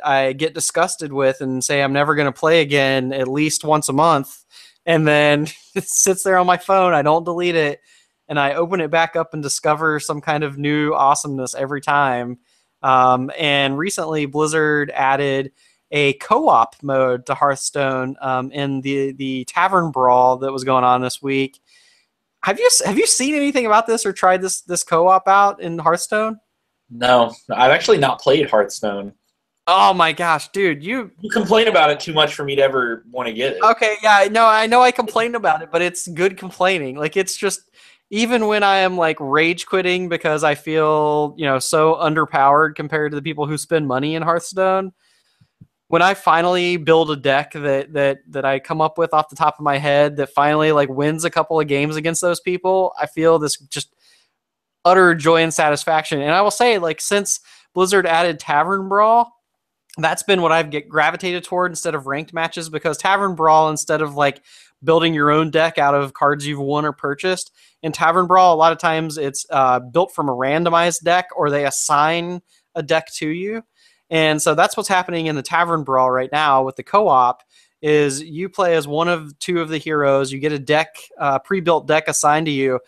I get disgusted with and say I'm never going to play again at least once a month. And then it sits there on my phone. I don't delete it. And I open it back up and discover some kind of new awesomeness every time. And recently Blizzard added a co-op mode to Hearthstone in the Tavern Brawl that was going on this week. Have you seen anything about this or tried this co-op out in Hearthstone? No, I've actually not played Hearthstone. Oh my gosh, dude, you complain about it too much for me to ever want to get it. Okay, yeah, no, I know I complained about it, but it's good complaining. Like, it's just, even when I am like rage quitting because I feel, so underpowered compared to the people who spend money in Hearthstone, when I finally build a deck that I come up with off the top of my head that finally like wins a couple of games against those people, I feel this just utter joy and satisfaction. And I will say, like, since Blizzard added Tavern Brawl, that's been what I've gravitated toward instead of ranked matches, because Tavern Brawl, instead of like building your own deck out of cards you've won or purchased, in Tavern Brawl, a lot of times it's built from a randomized deck, or they assign a deck to you. And so that's what's happening in the Tavern Brawl right now with the co-op. Is you play as one of two of the heroes, you get a deck, pre-built deck assigned to you,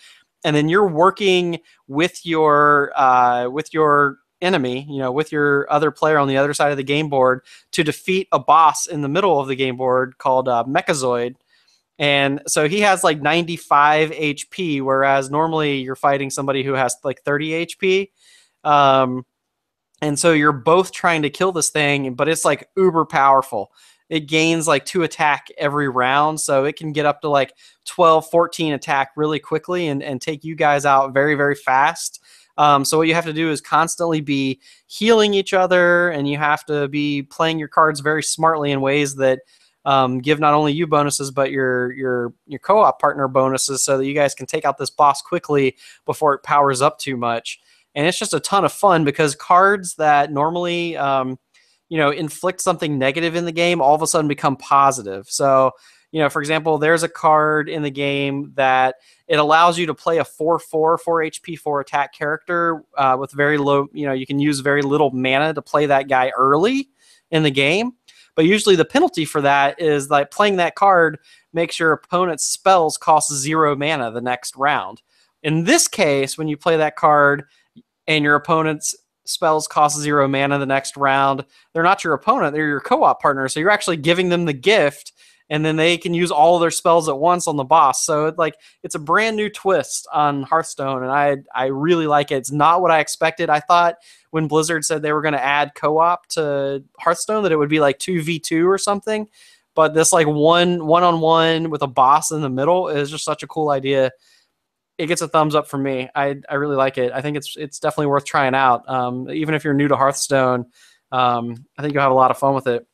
and then you're working with your enemy, with your other player on the other side of the game board to defeat a boss in the middle of the game board called Mechazoid. And so he has like 95 HP, whereas normally you're fighting somebody who has like 30 HP. And so you're both trying to kill this thing, but it's like uber powerful. It gains like 2 attack every round, so it can get up to like 12, 14 attack really quickly and take you guys out very, very fast. So what you have to do is constantly be healing each other, and you have to be playing your cards very smartly in ways that give not only you bonuses, but your co-op partner bonuses, so that you guys can take out this boss quickly before it powers up too much. And it's just a ton of fun, because cards that normally inflict something negative in the game all of a sudden become positive. So, for example, there's a card in the game that it allows you to play a 4/4, 4 HP, 4 attack character with very low, you can use very little mana to play that guy early in the game. But usually the penalty for that is like playing that card makes your opponent's spells cost 0 mana the next round. In this case, when you play that card and your opponent's spells cost 0 mana the next round, they're not your opponent, they're your co-op partner. So you're actually giving them the gift, and then they can use all their spells at once on the boss. So it's a brand new twist on Hearthstone, and I really like it. It's not what I expected. I thought when Blizzard said they were going to add co-op to Hearthstone that it would be like 2v2 or something, but this like one-on-one with a boss in the middle is just such a cool idea. It gets a thumbs up from me. I really like it. I think it's definitely worth trying out. Even if you're new to Hearthstone, I think you'll have a lot of fun with it.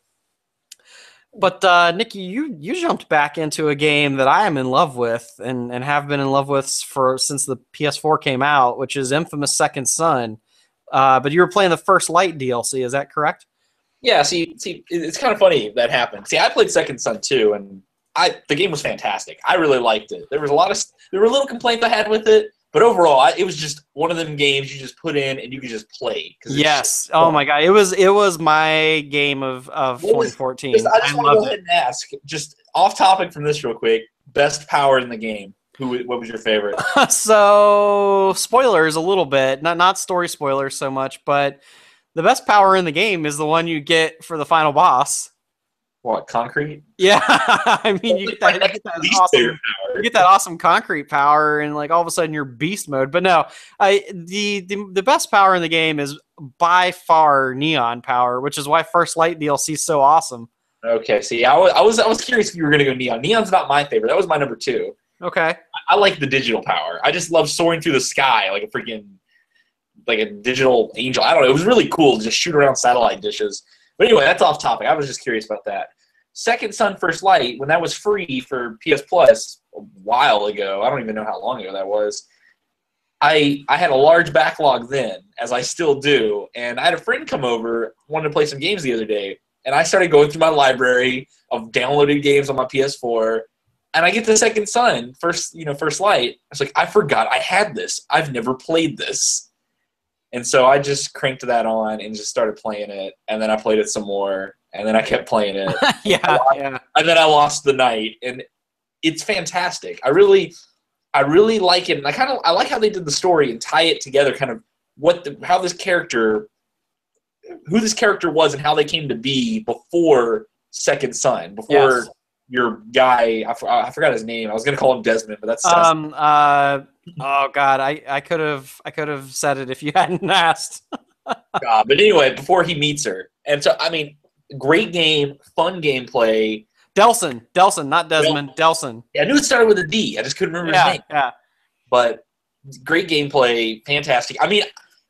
But Nikki, you jumped back into a game that I am in love with and have been in love with since the PS4 came out, which is Infamous Second Son. But you were playing the First Light DLC, is that correct? Yeah, see, it's kind of funny that happened. See, I played Second Son too, and the game was fantastic. I really liked it. There were little complaints I had with it, but overall, it was just one of them games you just put in and you could just play. Yes. Oh my god, it was my game of 2014. I just want to go ahead and ask, just off topic from this real quick. Best power in the game. What was your favorite? So spoilers a little bit, not story spoilers so much, but the best power in the game is the one you get for the final boss. What, concrete? Yeah, I mean, you get that awesome concrete power, and like all of a sudden you're beast mode. But no, the best power in the game is by far neon power, which is why First Light DLC is so awesome. Okay, see, I was curious if you were gonna go neon. Neon's not my favorite. That was my number 2. Okay, I like the digital power. I just love soaring through the sky like a digital angel. I don't know. It was really cool to just shoot around satellite dishes. But anyway, that's off topic. I was just curious about that. Second Son First Light, when that was free for PS Plus a while ago, I don't even know how long ago that was, I had a large backlog then, as I still do, and I had a friend come over, wanted to play some games the other day, and I started going through my library of downloaded games on my PS4, and I get to Second Son, First Light. I was like, I forgot I had this. I've never played this. And so I just cranked that on and just started playing it, and then I played it some more, and then I kept playing it. Yeah. And then I lost the night, and it's fantastic. I really like it, and I like how they did the story and tie it together, kind of who this character was and how they came to be before Second Son, before your guy. I forgot his name. I was gonna call him Desmond, but that's oh God, I could have said it if you hadn't asked. but anyway, before he meets her, and so I mean, great game, fun gameplay. Delson, not Desmond. Delson. Yeah, I knew it started with a D. I just couldn't remember his name. Yeah. But great gameplay, fantastic. I mean,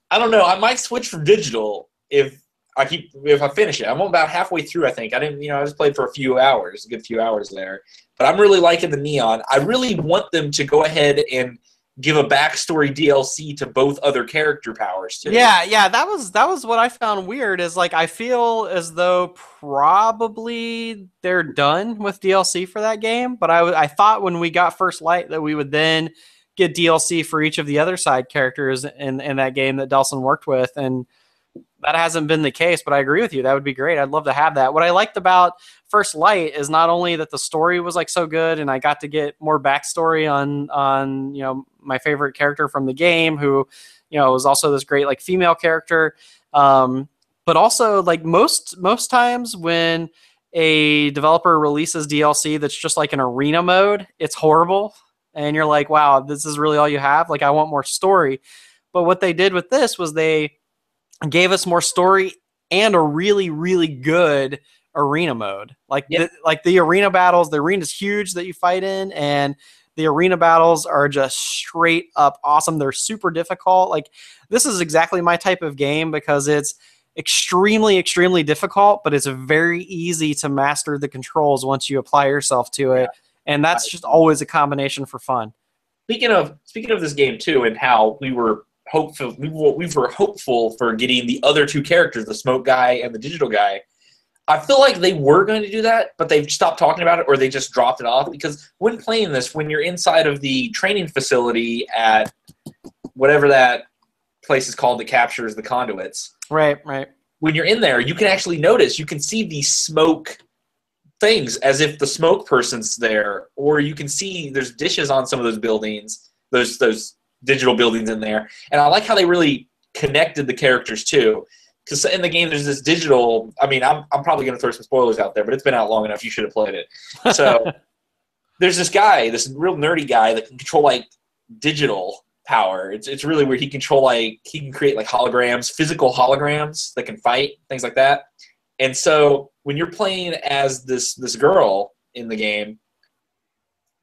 I don't know. I might switch from digital if I finish it. I'm about halfway through, I think. I just played for a good few hours there. But I'm really liking the Neon. I really want them to go ahead and give a backstory DLC to both other character powers too. Yeah, that was what I found weird, is like I feel as though probably they're done with DLC for that game, but I thought when we got First Light that we would then get DLC for each of the other side characters in that game that Delson worked with, and that hasn't been the case, but I agree with you. That would be great. I'd love to have that. What I liked about First Light is not only that the story was like so good, and I got to get more backstory on my favorite character from the game, who was also this great like female character, but also like most times when a developer releases DLC that's just like an arena mode, it's horrible, and you're like, wow, this is really all you have? Like, I want more story. But what they did with this was they gave us more story and a really, really good arena mode. Like the arena battles, the arena's huge that you fight in, and the arena battles are just straight up awesome. They're super difficult. Like, this is exactly my type of game because it's extremely, extremely difficult, but it's very easy to master the controls once you apply yourself to it. And that's just always a combination for fun. Speaking of this game too, and how we were hopeful for getting the other two characters, the smoke guy and the digital guy. I feel like they were going to do that, but they've stopped talking about it, or they just dropped it off, because when playing this, when you're inside of the training facility at whatever that place is called that captures the conduits. Right. When you're in there, you can actually notice, you can see these smoke things as if the smoke person's there, or you can see there's dishes on some of those buildings, those digital buildings in there. And I like how they really connected the characters too. Because in the game, there's this digital. I mean, I'm probably going to throw some spoilers out there, but it's been out long enough. You should have played it. So there's this guy, this real nerdy guy that can control like digital power. It's really weird. He can create like holograms, physical holograms that can fight, things like that. And so when you're playing as this girl in the game,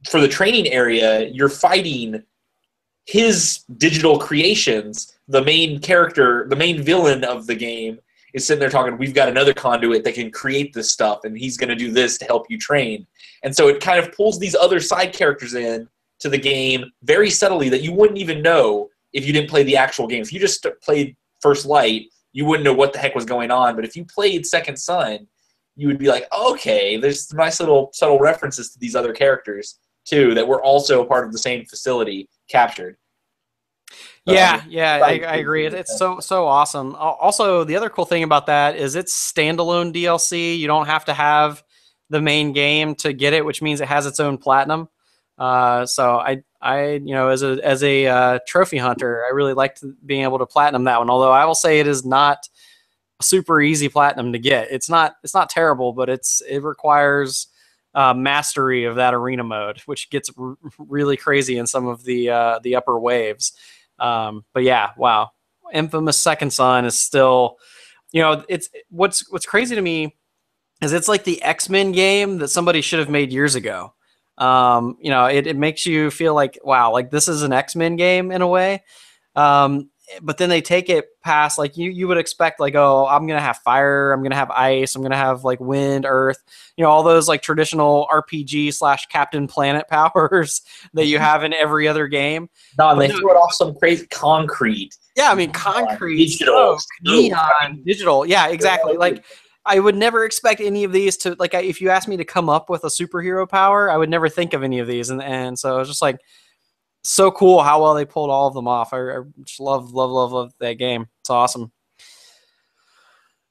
for the training area, you're fighting his digital creations. The main character, the main villain of the game, is sitting there talking, we've got another conduit that can create this stuff, and he's going to do this to help you train. And so it kind of pulls these other side characters in to the game very subtly that you wouldn't even know if you didn't play the actual game. If you just played First Light, you wouldn't know what the heck was going on. But if you played Second Son, you would be like, okay, there's some nice little subtle references to these other characters, too, that were also part of the same facility captured. Yeah, I agree. It's so awesome. Also, the other cool thing about that is it's standalone DLC. You don't have to have the main game to get it, which means it has its own platinum. So I as a trophy hunter, I really liked being able to platinum that one. Although I will say it is not a super easy platinum to get. It's not terrible, but it requires mastery of that arena mode, which gets really crazy in some of the upper waves. But yeah, wow. Infamous Second Son is still, it's what's crazy to me is it's like the X-Men game that somebody should have made years ago. It makes you feel like, wow, like this is an X-Men game in a way. But then they take it past, like you would expect, like, oh, I'm going to have fire, I'm going to have ice, I'm going to have like wind, earth, all those like traditional RPG / Captain Planet powers that you have in every other game. No, they threw it off some crazy concrete. Yeah, I mean, concrete, smoke, neon, digital. Yeah, exactly. Like, I would never expect any of these to, like, if you asked me to come up with a superhero power, I would never think of any of these. And so I was just like, so cool how well they pulled all of them off. I just love that game. It's awesome.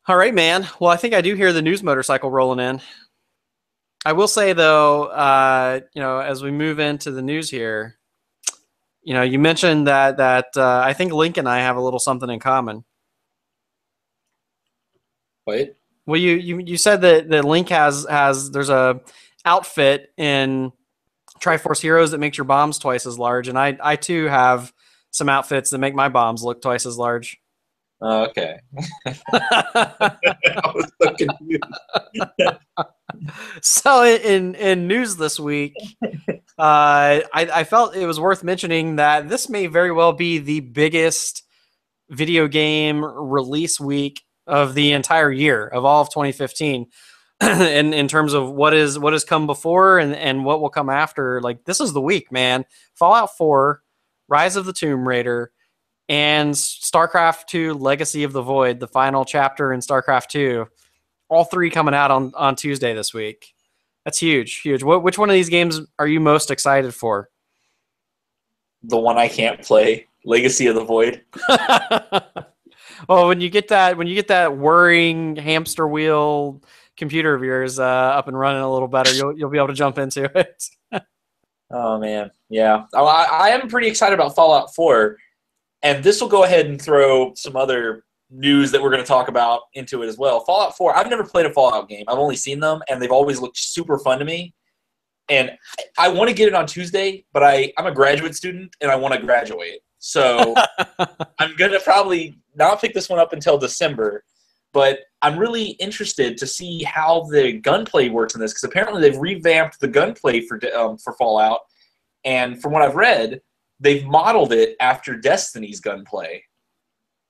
All right, man. Well, I think I do hear the news motorcycle rolling in. I will say though, as we move into the news here, you mentioned that I think Link and I have a little something in common. What? Well, you said that Link has there's a outfit in Triforce Heroes that makes your bombs twice as large, and I too have some outfits that make my bombs look twice as large. Oh, okay. I was so confused. So in news this week, I felt it was worth mentioning that this may very well be the biggest video game release week of the entire year of all of 2015. in terms of what has come before and what will come after. Like, this is the week, man. Fallout 4, Rise of the Tomb Raider, and StarCraft 2 Legacy of the Void, the final chapter in StarCraft 2. All three coming out on Tuesday this week. That's huge. Which one of these games are you most excited for? The one I can't play, Legacy of the Void. Well, when you get that whirring hamster wheel computer of yours up and running a little better, you'll be able to jump into it. Oh man, yeah. I am pretty excited about Fallout 4, and this will go ahead and throw some other news that we're going to talk about into it as well. Fallout 4, I've never played a Fallout game. I've only seen them, and they've always looked super fun to me. And I want to get it on Tuesday, but I'm a graduate student, and I want to graduate. So I'm going to probably not pick this one up until December. But I'm really interested to see how the gunplay works in this, because apparently they've revamped the gunplay for Fallout, and from what I've read, they've modeled it after Destiny's gunplay.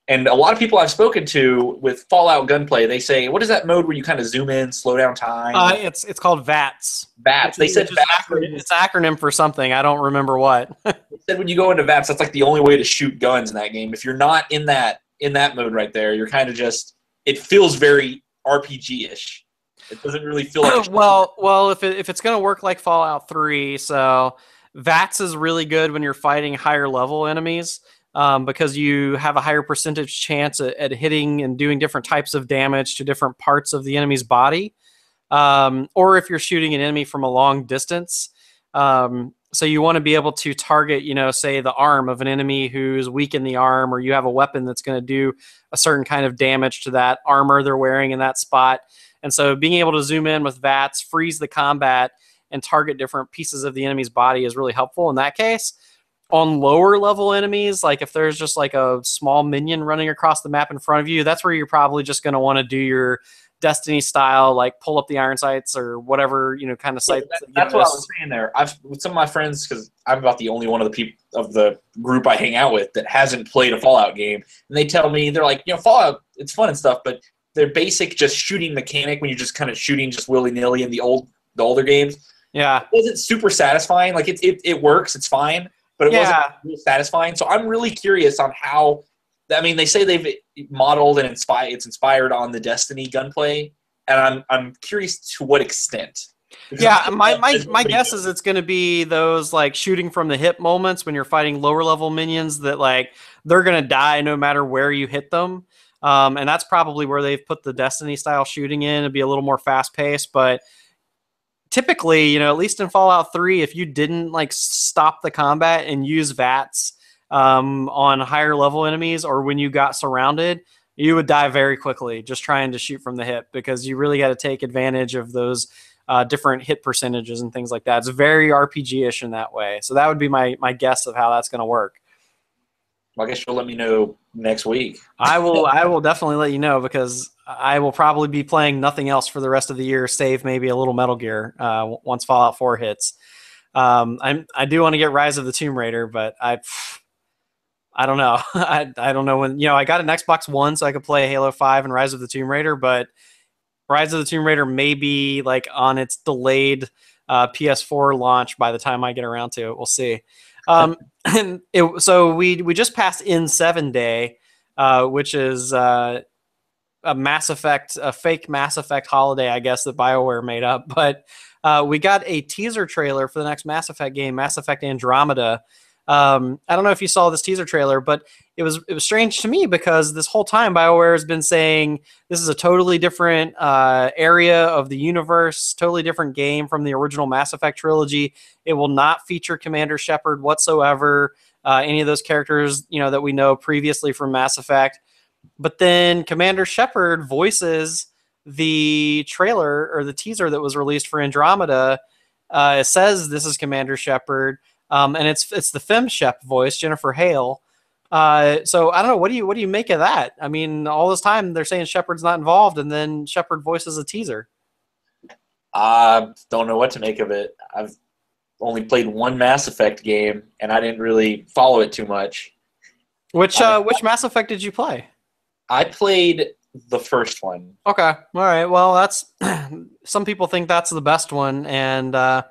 And a lot of people I've spoken to with Fallout gunplay, they say, "What is that mode where you kind of zoom in, slow down time?" It's called VATS. VATS. They said VATS. It's an acronym for something. I don't remember what. They said when you go into VATS, that's like the only way to shoot guns in that game. If you're not in that mode right there, you're kind of just. It feels very RPG-ish. It doesn't really feel like well, if it's going to work like Fallout 3, so VATS is really good when you're fighting higher level enemies, because you have a higher percentage chance at hitting and doing different types of damage to different parts of the enemy's body, or if you're shooting an enemy from a long distance. So you want to be able to target, say the arm of an enemy who's weak in the arm, or you have a weapon that's going to do a certain kind of damage to that armor they're wearing in that spot. And so being able to zoom in with VATS, freeze the combat, and target different pieces of the enemy's body is really helpful in that case. On lower level enemies, like if there's just like a small minion running across the map in front of you, that's where you're probably just going to want to do your Destiny style, like pull up the iron sights or whatever, kind of sites. Yeah, that's what I was saying there. With some of my friends, because I'm about the only one of the people of the group I hang out with that hasn't played a Fallout game, and they tell me, they're like, Fallout, it's fun and stuff, but their basic just shooting mechanic when you're just kind of shooting just willy nilly in the older games, yeah, it wasn't super satisfying. Like it works, it's fine, but it wasn't really satisfying. So I'm really curious on how. I mean, they say they've modeled and it's inspired on the Destiny gunplay, and I'm curious to what extent. Yeah, my guess is it's going to be those like shooting from the hip moments when you're fighting lower level minions that like they're going to die no matter where you hit them, and that's probably where they've put the Destiny style shooting in. It'd be a little more fast paced, but typically, at least in Fallout 3, if you didn't like stop the combat and use VATS. On higher level enemies, or when you got surrounded, you would die very quickly just trying to shoot from the hip, because you really got to take advantage of those different hit percentages and things like that. It's very RPG-ish in that way. So that would be my guess of how that's going to work. Well, I guess you'll let me know next week. I will definitely let you know, because I will probably be playing nothing else for the rest of the year, save maybe a little Metal Gear once Fallout 4 hits. I do want to get Rise of the Tomb Raider, but I don't know. I don't know when, I got an Xbox One so I could play Halo 5 and Rise of the Tomb Raider, but Rise of the Tomb Raider may be like on its delayed PS4 launch by the time I get around to it. We'll see. So we just passed N7 Day, which is a fake Mass Effect holiday, I guess, that BioWare made up. But we got a teaser trailer for the next Mass Effect game, Mass Effect Andromeda, I don't know if you saw this teaser trailer, but it was strange to me because this whole time BioWare has been saying this is a totally different area of the universe, totally different game from the original Mass Effect trilogy. It will not feature Commander Shepard whatsoever. Any of those characters, that we know previously from Mass Effect. But then Commander Shepard voices the trailer or the teaser that was released for Andromeda. It says this is Commander Shepard, and it's the Fem Shep voice, Jennifer Hale. So I don't know. What do you make of that? I mean, all this time they're saying Shepard's not involved, and then Shepard voices a teaser. I don't know what to make of it. I've only played one Mass Effect game, and I didn't really follow it too much. Which Mass Effect did you play? I played the first one. Okay, all right. Well, that's some people think that's the best one, and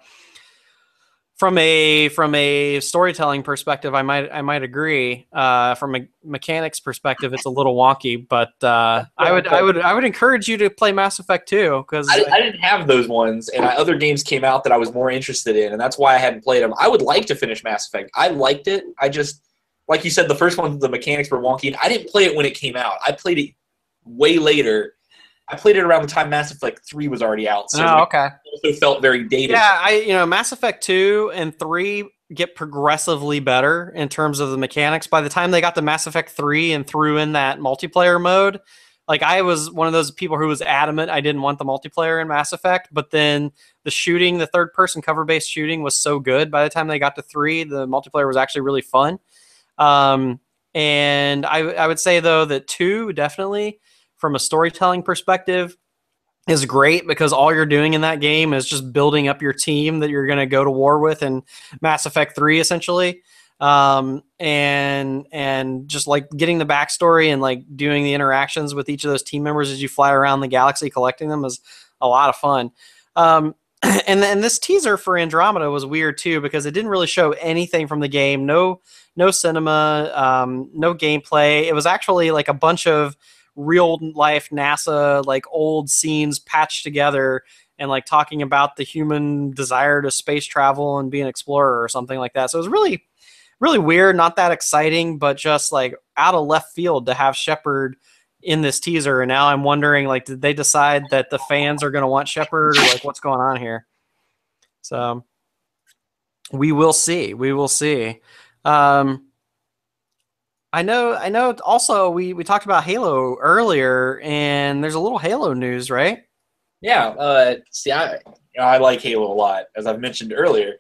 from a storytelling perspective, I might agree. From a mechanics perspective, it's a little wonky, but I would encourage you to play Mass Effect 2 because I didn't have those ones, and other games came out that I was more interested in, and that's why I hadn't played them. I would like to finish Mass Effect. I liked it. I just, like you said, the first one, the mechanics were wonky. I didn't play it when it came out. I played it way later. I played it around the time Mass Effect 3 was already out, so okay. It also felt very dated. Yeah, Mass Effect 2 and 3 get progressively better in terms of the mechanics. By the time they got to Mass Effect 3 and threw in that multiplayer mode, like I was one of those people who was adamant I didn't want the multiplayer in Mass Effect, but then the shooting, the third-person cover-based shooting was so good. By the time they got to 3, the multiplayer was actually really fun. And I would say, though, that 2 definitely, from a storytelling perspective, is great because all you're doing in that game is just building up your team that you're going to go to war with in Mass Effect 3, essentially. And just like getting the backstory and like doing the interactions with each of those team members as you fly around the galaxy collecting them is a lot of fun. And then this teaser for Andromeda was weird too because it didn't really show anything from the game. No cinema, no gameplay. It was actually like a bunch of real life NASA like old scenes patched together and like talking about the human desire to space travel and be an explorer or something like that. So it was really, really weird, not that exciting, but just like out of left field to have Shepard in this teaser. And now I'm wondering, like, did they decide that the fans are going to want Shepard or like what's going on here? So we will see. We will see. I know also we talked about Halo earlier and there's a little Halo news, right? Yeah. See, I like Halo a lot, as I've mentioned earlier.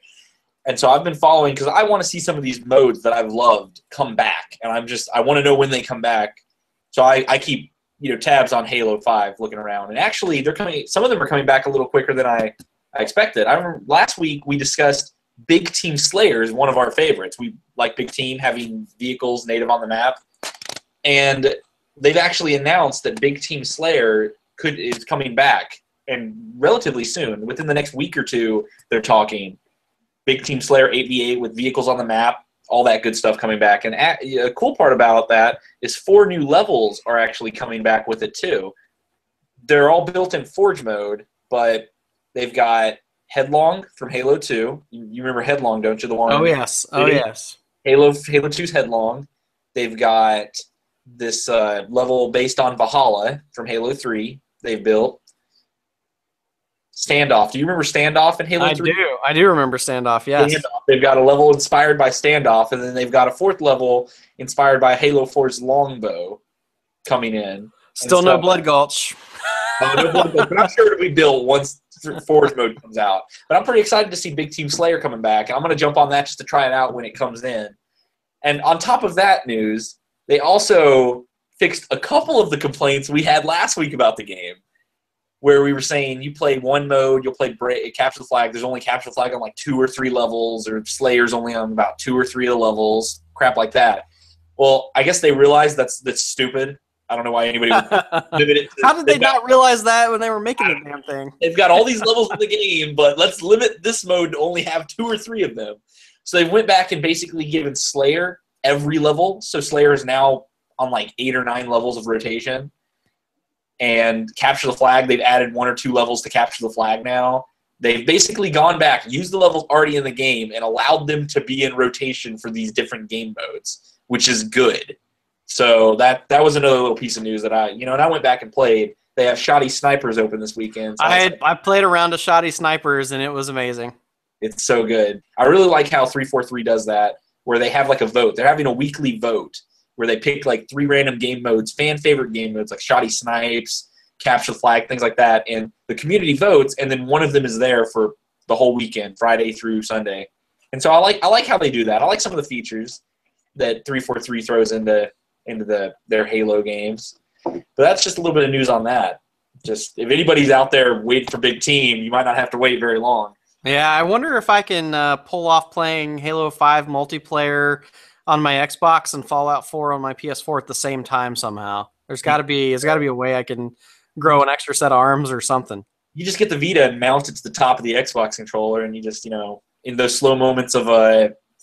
And so I've been following because I want to see some of these modes that I've loved come back. And I want to know when they come back. So I keep tabs on Halo 5 looking around. And actually some of them are coming back a little quicker than I expected. I remember last week we discussed Big Team Slayer is one of our favorites. We like Big Team having vehicles native on the map. And they've actually announced that Big Team Slayer is coming back, and relatively soon, within the next week or two, they're talking. Big Team Slayer 8v8 with vehicles on the map, all that good stuff coming back. And a cool part about that is 4 new levels are actually coming back with it too. They're all built in Forge mode, but they've got Headlong from Halo 2. You remember Headlong, don't you? The one. Oh yes. Oh yes. Halo 2's Headlong. They've got this level based on Valhalla from Halo 3. They've built Standoff. Do you remember Standoff in Halo 3? I do remember Standoff. Yes. Standoff. They've got a level inspired by Standoff, and then they've got a 4th level inspired by Halo 4's Longbow coming in. Still no Blood Gulch. No Blood Gulch, but I'm sure it'll be built once Forge mode comes out. But I'm pretty excited to see Big Team Slayer coming back, and I'm going to jump on that just to try it out when it comes in. And on top of that news, they also fixed a couple of the complaints we had last week about the game, where we were saying you play one mode, you'll play Capture the Flag. There's only Capture the Flag on like 2 or 3 levels, or Slayer's only on about 2 or 3 of the levels, crap like that. Well, I guess they realized that's stupid. I don't know why anybody would limit it. How did they not realize that when they were making the damn thing? They've got all these levels in the game, but let's limit this mode to only have 2 or 3 of them. So they went back and basically given Slayer every level. So Slayer is now on like 8 or 9 levels of rotation. And Capture the Flag, they've added 1 or 2 levels to Capture the Flag now. They've basically gone back, used the levels already in the game, and allowed them to be in rotation for these different game modes, which is good. So that was another little piece of news that and I went back and played. They have Shoddy Snipers open this weekend. So I played a round of Shoddy Snipers, and it was amazing. It's so good. I really like how 343 does that, where they have like a vote. They're having a weekly vote where they pick like 3 random game modes, fan favorite game modes like Shoddy Snipes, Capture the Flag, things like that, and the community votes, and then one of them is there for the whole weekend, Friday through Sunday. And so I like how they do that. I like some of the features that 343 throws into their Halo games. But that's just a little bit of news on that. Just if anybody's out there waiting for big team, you might not have to wait very long. Yeah, I wonder if I can pull off playing Halo 5 multiplayer on my Xbox and Fallout 4 on my PS4 at the same time somehow. There's got to be a way I can grow an extra set of arms or something. You just get the Vita and mount it to the top of the Xbox controller, and you just, in those slow moments of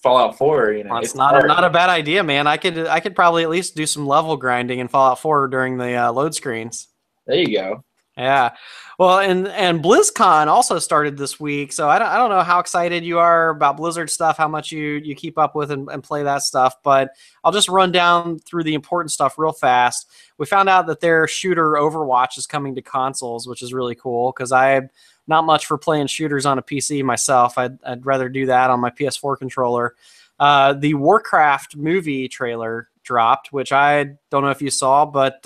Fallout 4, Well, it's not a bad idea, man. I could probably at least do some level grinding in Fallout 4 during the load screens. There you go. Yeah. Well, and BlizzCon also started this week, so I don't know how excited you are about Blizzard stuff, how much you keep up with and play that stuff, but I'll just run down through the important stuff real fast. We found out that their shooter Overwatch is coming to consoles, which is really cool because I'm not much for playing shooters on a PC myself. I'd rather do that on my PS4 controller. The Warcraft movie trailer dropped, which I don't know if you saw, but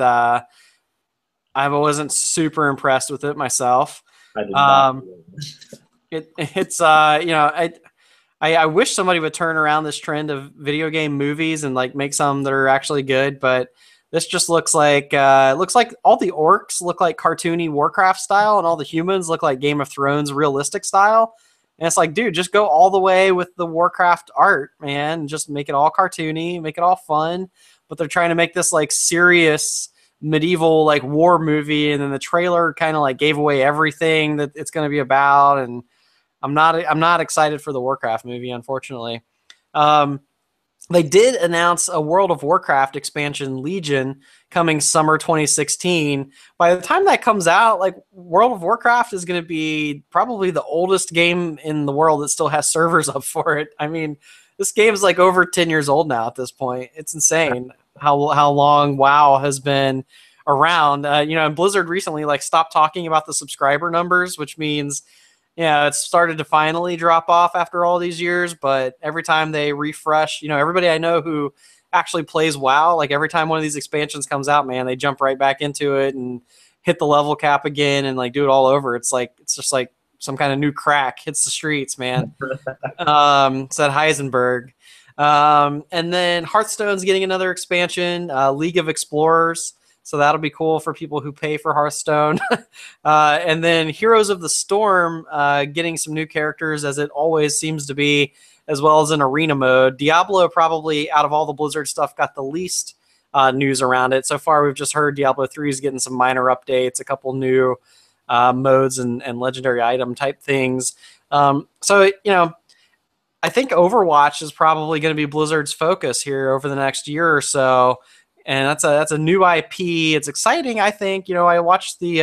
I wasn't super impressed with it myself. I did not. I wish somebody would turn around this trend of video game movies and like make some that are actually good, but this just looks like all the orcs look like cartoony Warcraft style, and all the humans look like Game of Thrones realistic style. And it's like, dude, just go all the way with the Warcraft art, man. Just make it all cartoony, make it all fun. But they're trying to make this like serious medieval like war movie, and then the trailer kind of like gave away everything that it's going to be about, and I'm not excited for the Warcraft movie, unfortunately. They did announce a World of Warcraft expansion, Legion, coming summer 2016. By the time that comes out, like World of Warcraft is going to be probably the oldest game in the world that still has servers up for it. I mean, this game is like over 10 years old now at this point. It's insane how long WoW has been around. And Blizzard recently like stopped talking about the subscriber numbers, which means it's started to finally drop off after all these years. But every time they refresh, everybody I know who actually plays WoW, like every time one of these expansions comes out, man, they jump right back into it and hit the level cap again and like do it all over. It's just like some kind of new crack hits the streets, man. Said Heisenberg. And then Hearthstone's getting another expansion, League of Explorers. So that'll be cool for people who pay for Hearthstone. And then Heroes of the Storm getting some new characters, as it always seems to be, as well as an arena mode. Diablo probably, out of all the Blizzard stuff, got the least news around it. So far, we've just heard Diablo 3 is getting some minor updates, a couple new modes and legendary item type things. I think Overwatch is probably going to be Blizzard's focus here over the next year or so. And that's a new IP. It's exciting, I think. I watched the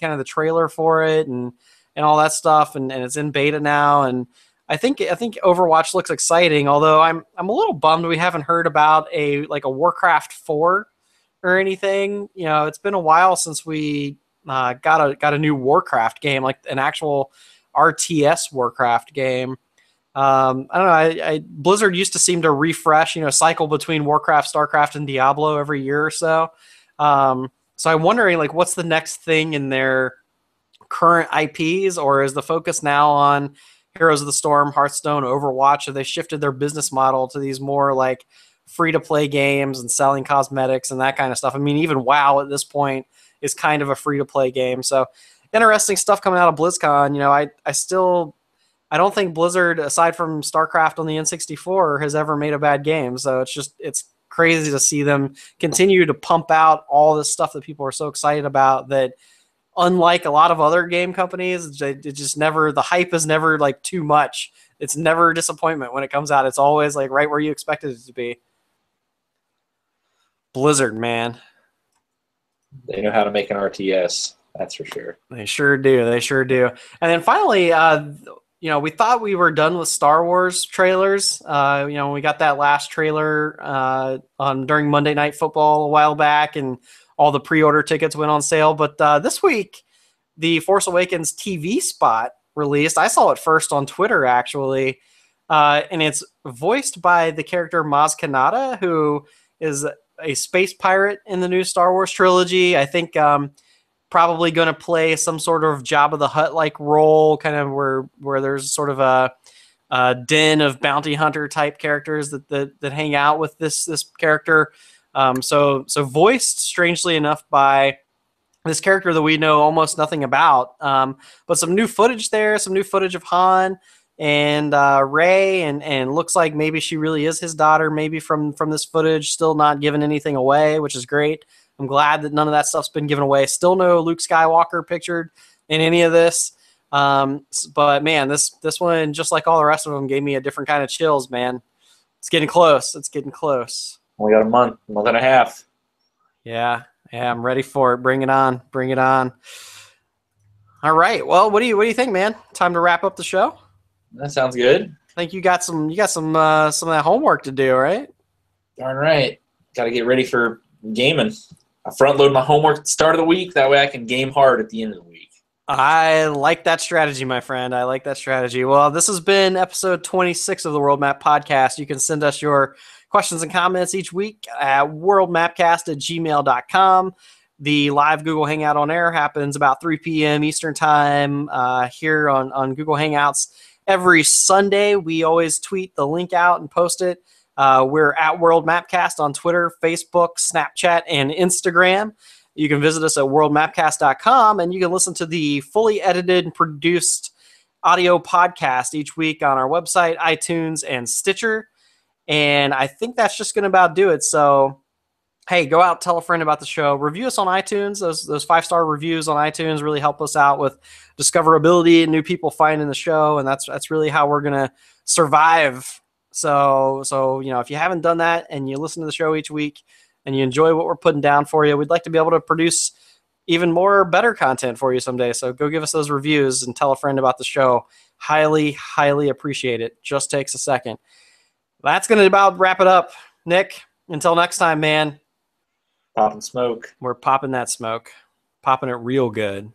kind of the trailer for it and all that stuff, and it's in beta now. And I think Overwatch looks exciting. Although I'm a little bummed we haven't heard about a Warcraft 4 or anything. It's been a while since we got a new Warcraft game, like an actual RTS Warcraft game. I don't know. Blizzard used to seem to refresh, cycle between Warcraft, StarCraft, and Diablo every year or so. So I'm wondering, what's the next thing in their current IPs, or is the focus now on Heroes of the Storm, Hearthstone, Overwatch? Have they shifted their business model to these more free-to-play games and selling cosmetics and that kind of stuff? I mean, even WoW at this point is kind of a free-to-play game. So interesting stuff coming out of BlizzCon. I don't think Blizzard, aside from StarCraft on the N64, has ever made a bad game. So it's crazy to see them continue to pump out all this stuff that people are so excited about, that unlike a lot of other game companies, the hype is never too much. It's never a disappointment when it comes out. It's always right where you expected it to be. Blizzard, man. They know how to make an RTS. That's for sure. They sure do. They sure do. And then finally, we thought we were done with Star Wars trailers. We got that last trailer on during Monday Night Football a while back, and all the pre-order tickets went on sale. But this week, the Force Awakens TV spot released. I saw it first on Twitter, actually, and it's voiced by the character Maz Kanata, who is a space pirate in the new Star Wars trilogy. I think probably going to play some sort of Jabba the Hutt like role, kind of where there's sort of a den of bounty hunter type characters that hang out with this character. So voiced, strangely enough, by this character that we know almost nothing about. But some new footage there, some new footage of Han and Rey, and looks like maybe she really is his daughter, maybe from this footage, still not giving anything away, which is great. I'm glad that none of that stuff's been given away. Still no Luke Skywalker pictured in any of this. But man, this one, just like all the rest of them, gave me a different kind of chills, man. It's getting close. It's getting close. We got a month and a half. Yeah, I'm ready for it. Bring it on. Bring it on. All right. Well, what do you think, man? Time to wrap up the show? That sounds good. I think you got some some of that homework to do, right? Darn right. Got to get ready for gaming. I front load my homework at the start of the week. That way I can game hard at the end of the week. I like that strategy, my friend. I like that strategy. Well, this has been episode 26 of the World Map Podcast. You can send us your questions and comments each week at worldmapcast@gmail.com. The live Google Hangout on air happens about 3 p.m. Eastern time here on Google Hangouts. Every Sunday, we always tweet the link out and post it. We're at World Mapcast on Twitter, Facebook, Snapchat, and Instagram. You can visit us at worldmapcast.com, and you can listen to the fully edited and produced audio podcast each week on our website, iTunes, and Stitcher. And I think that's just going to about do it. So, hey, go out, tell a friend about the show. Review us on iTunes. Those 5-star reviews on iTunes really help us out with discoverability and new people finding the show, and that's really how we're going to survive. So if you haven't done that and you listen to the show each week and you enjoy what we're putting down for you, we'd like to be able to produce even more better content for you someday. So go give us those reviews and tell a friend about the show. Highly, highly appreciate it. Just takes a second. That's going to about wrap it up. Nick, until next time, man. Popping smoke. We're popping that smoke. Popping it real good.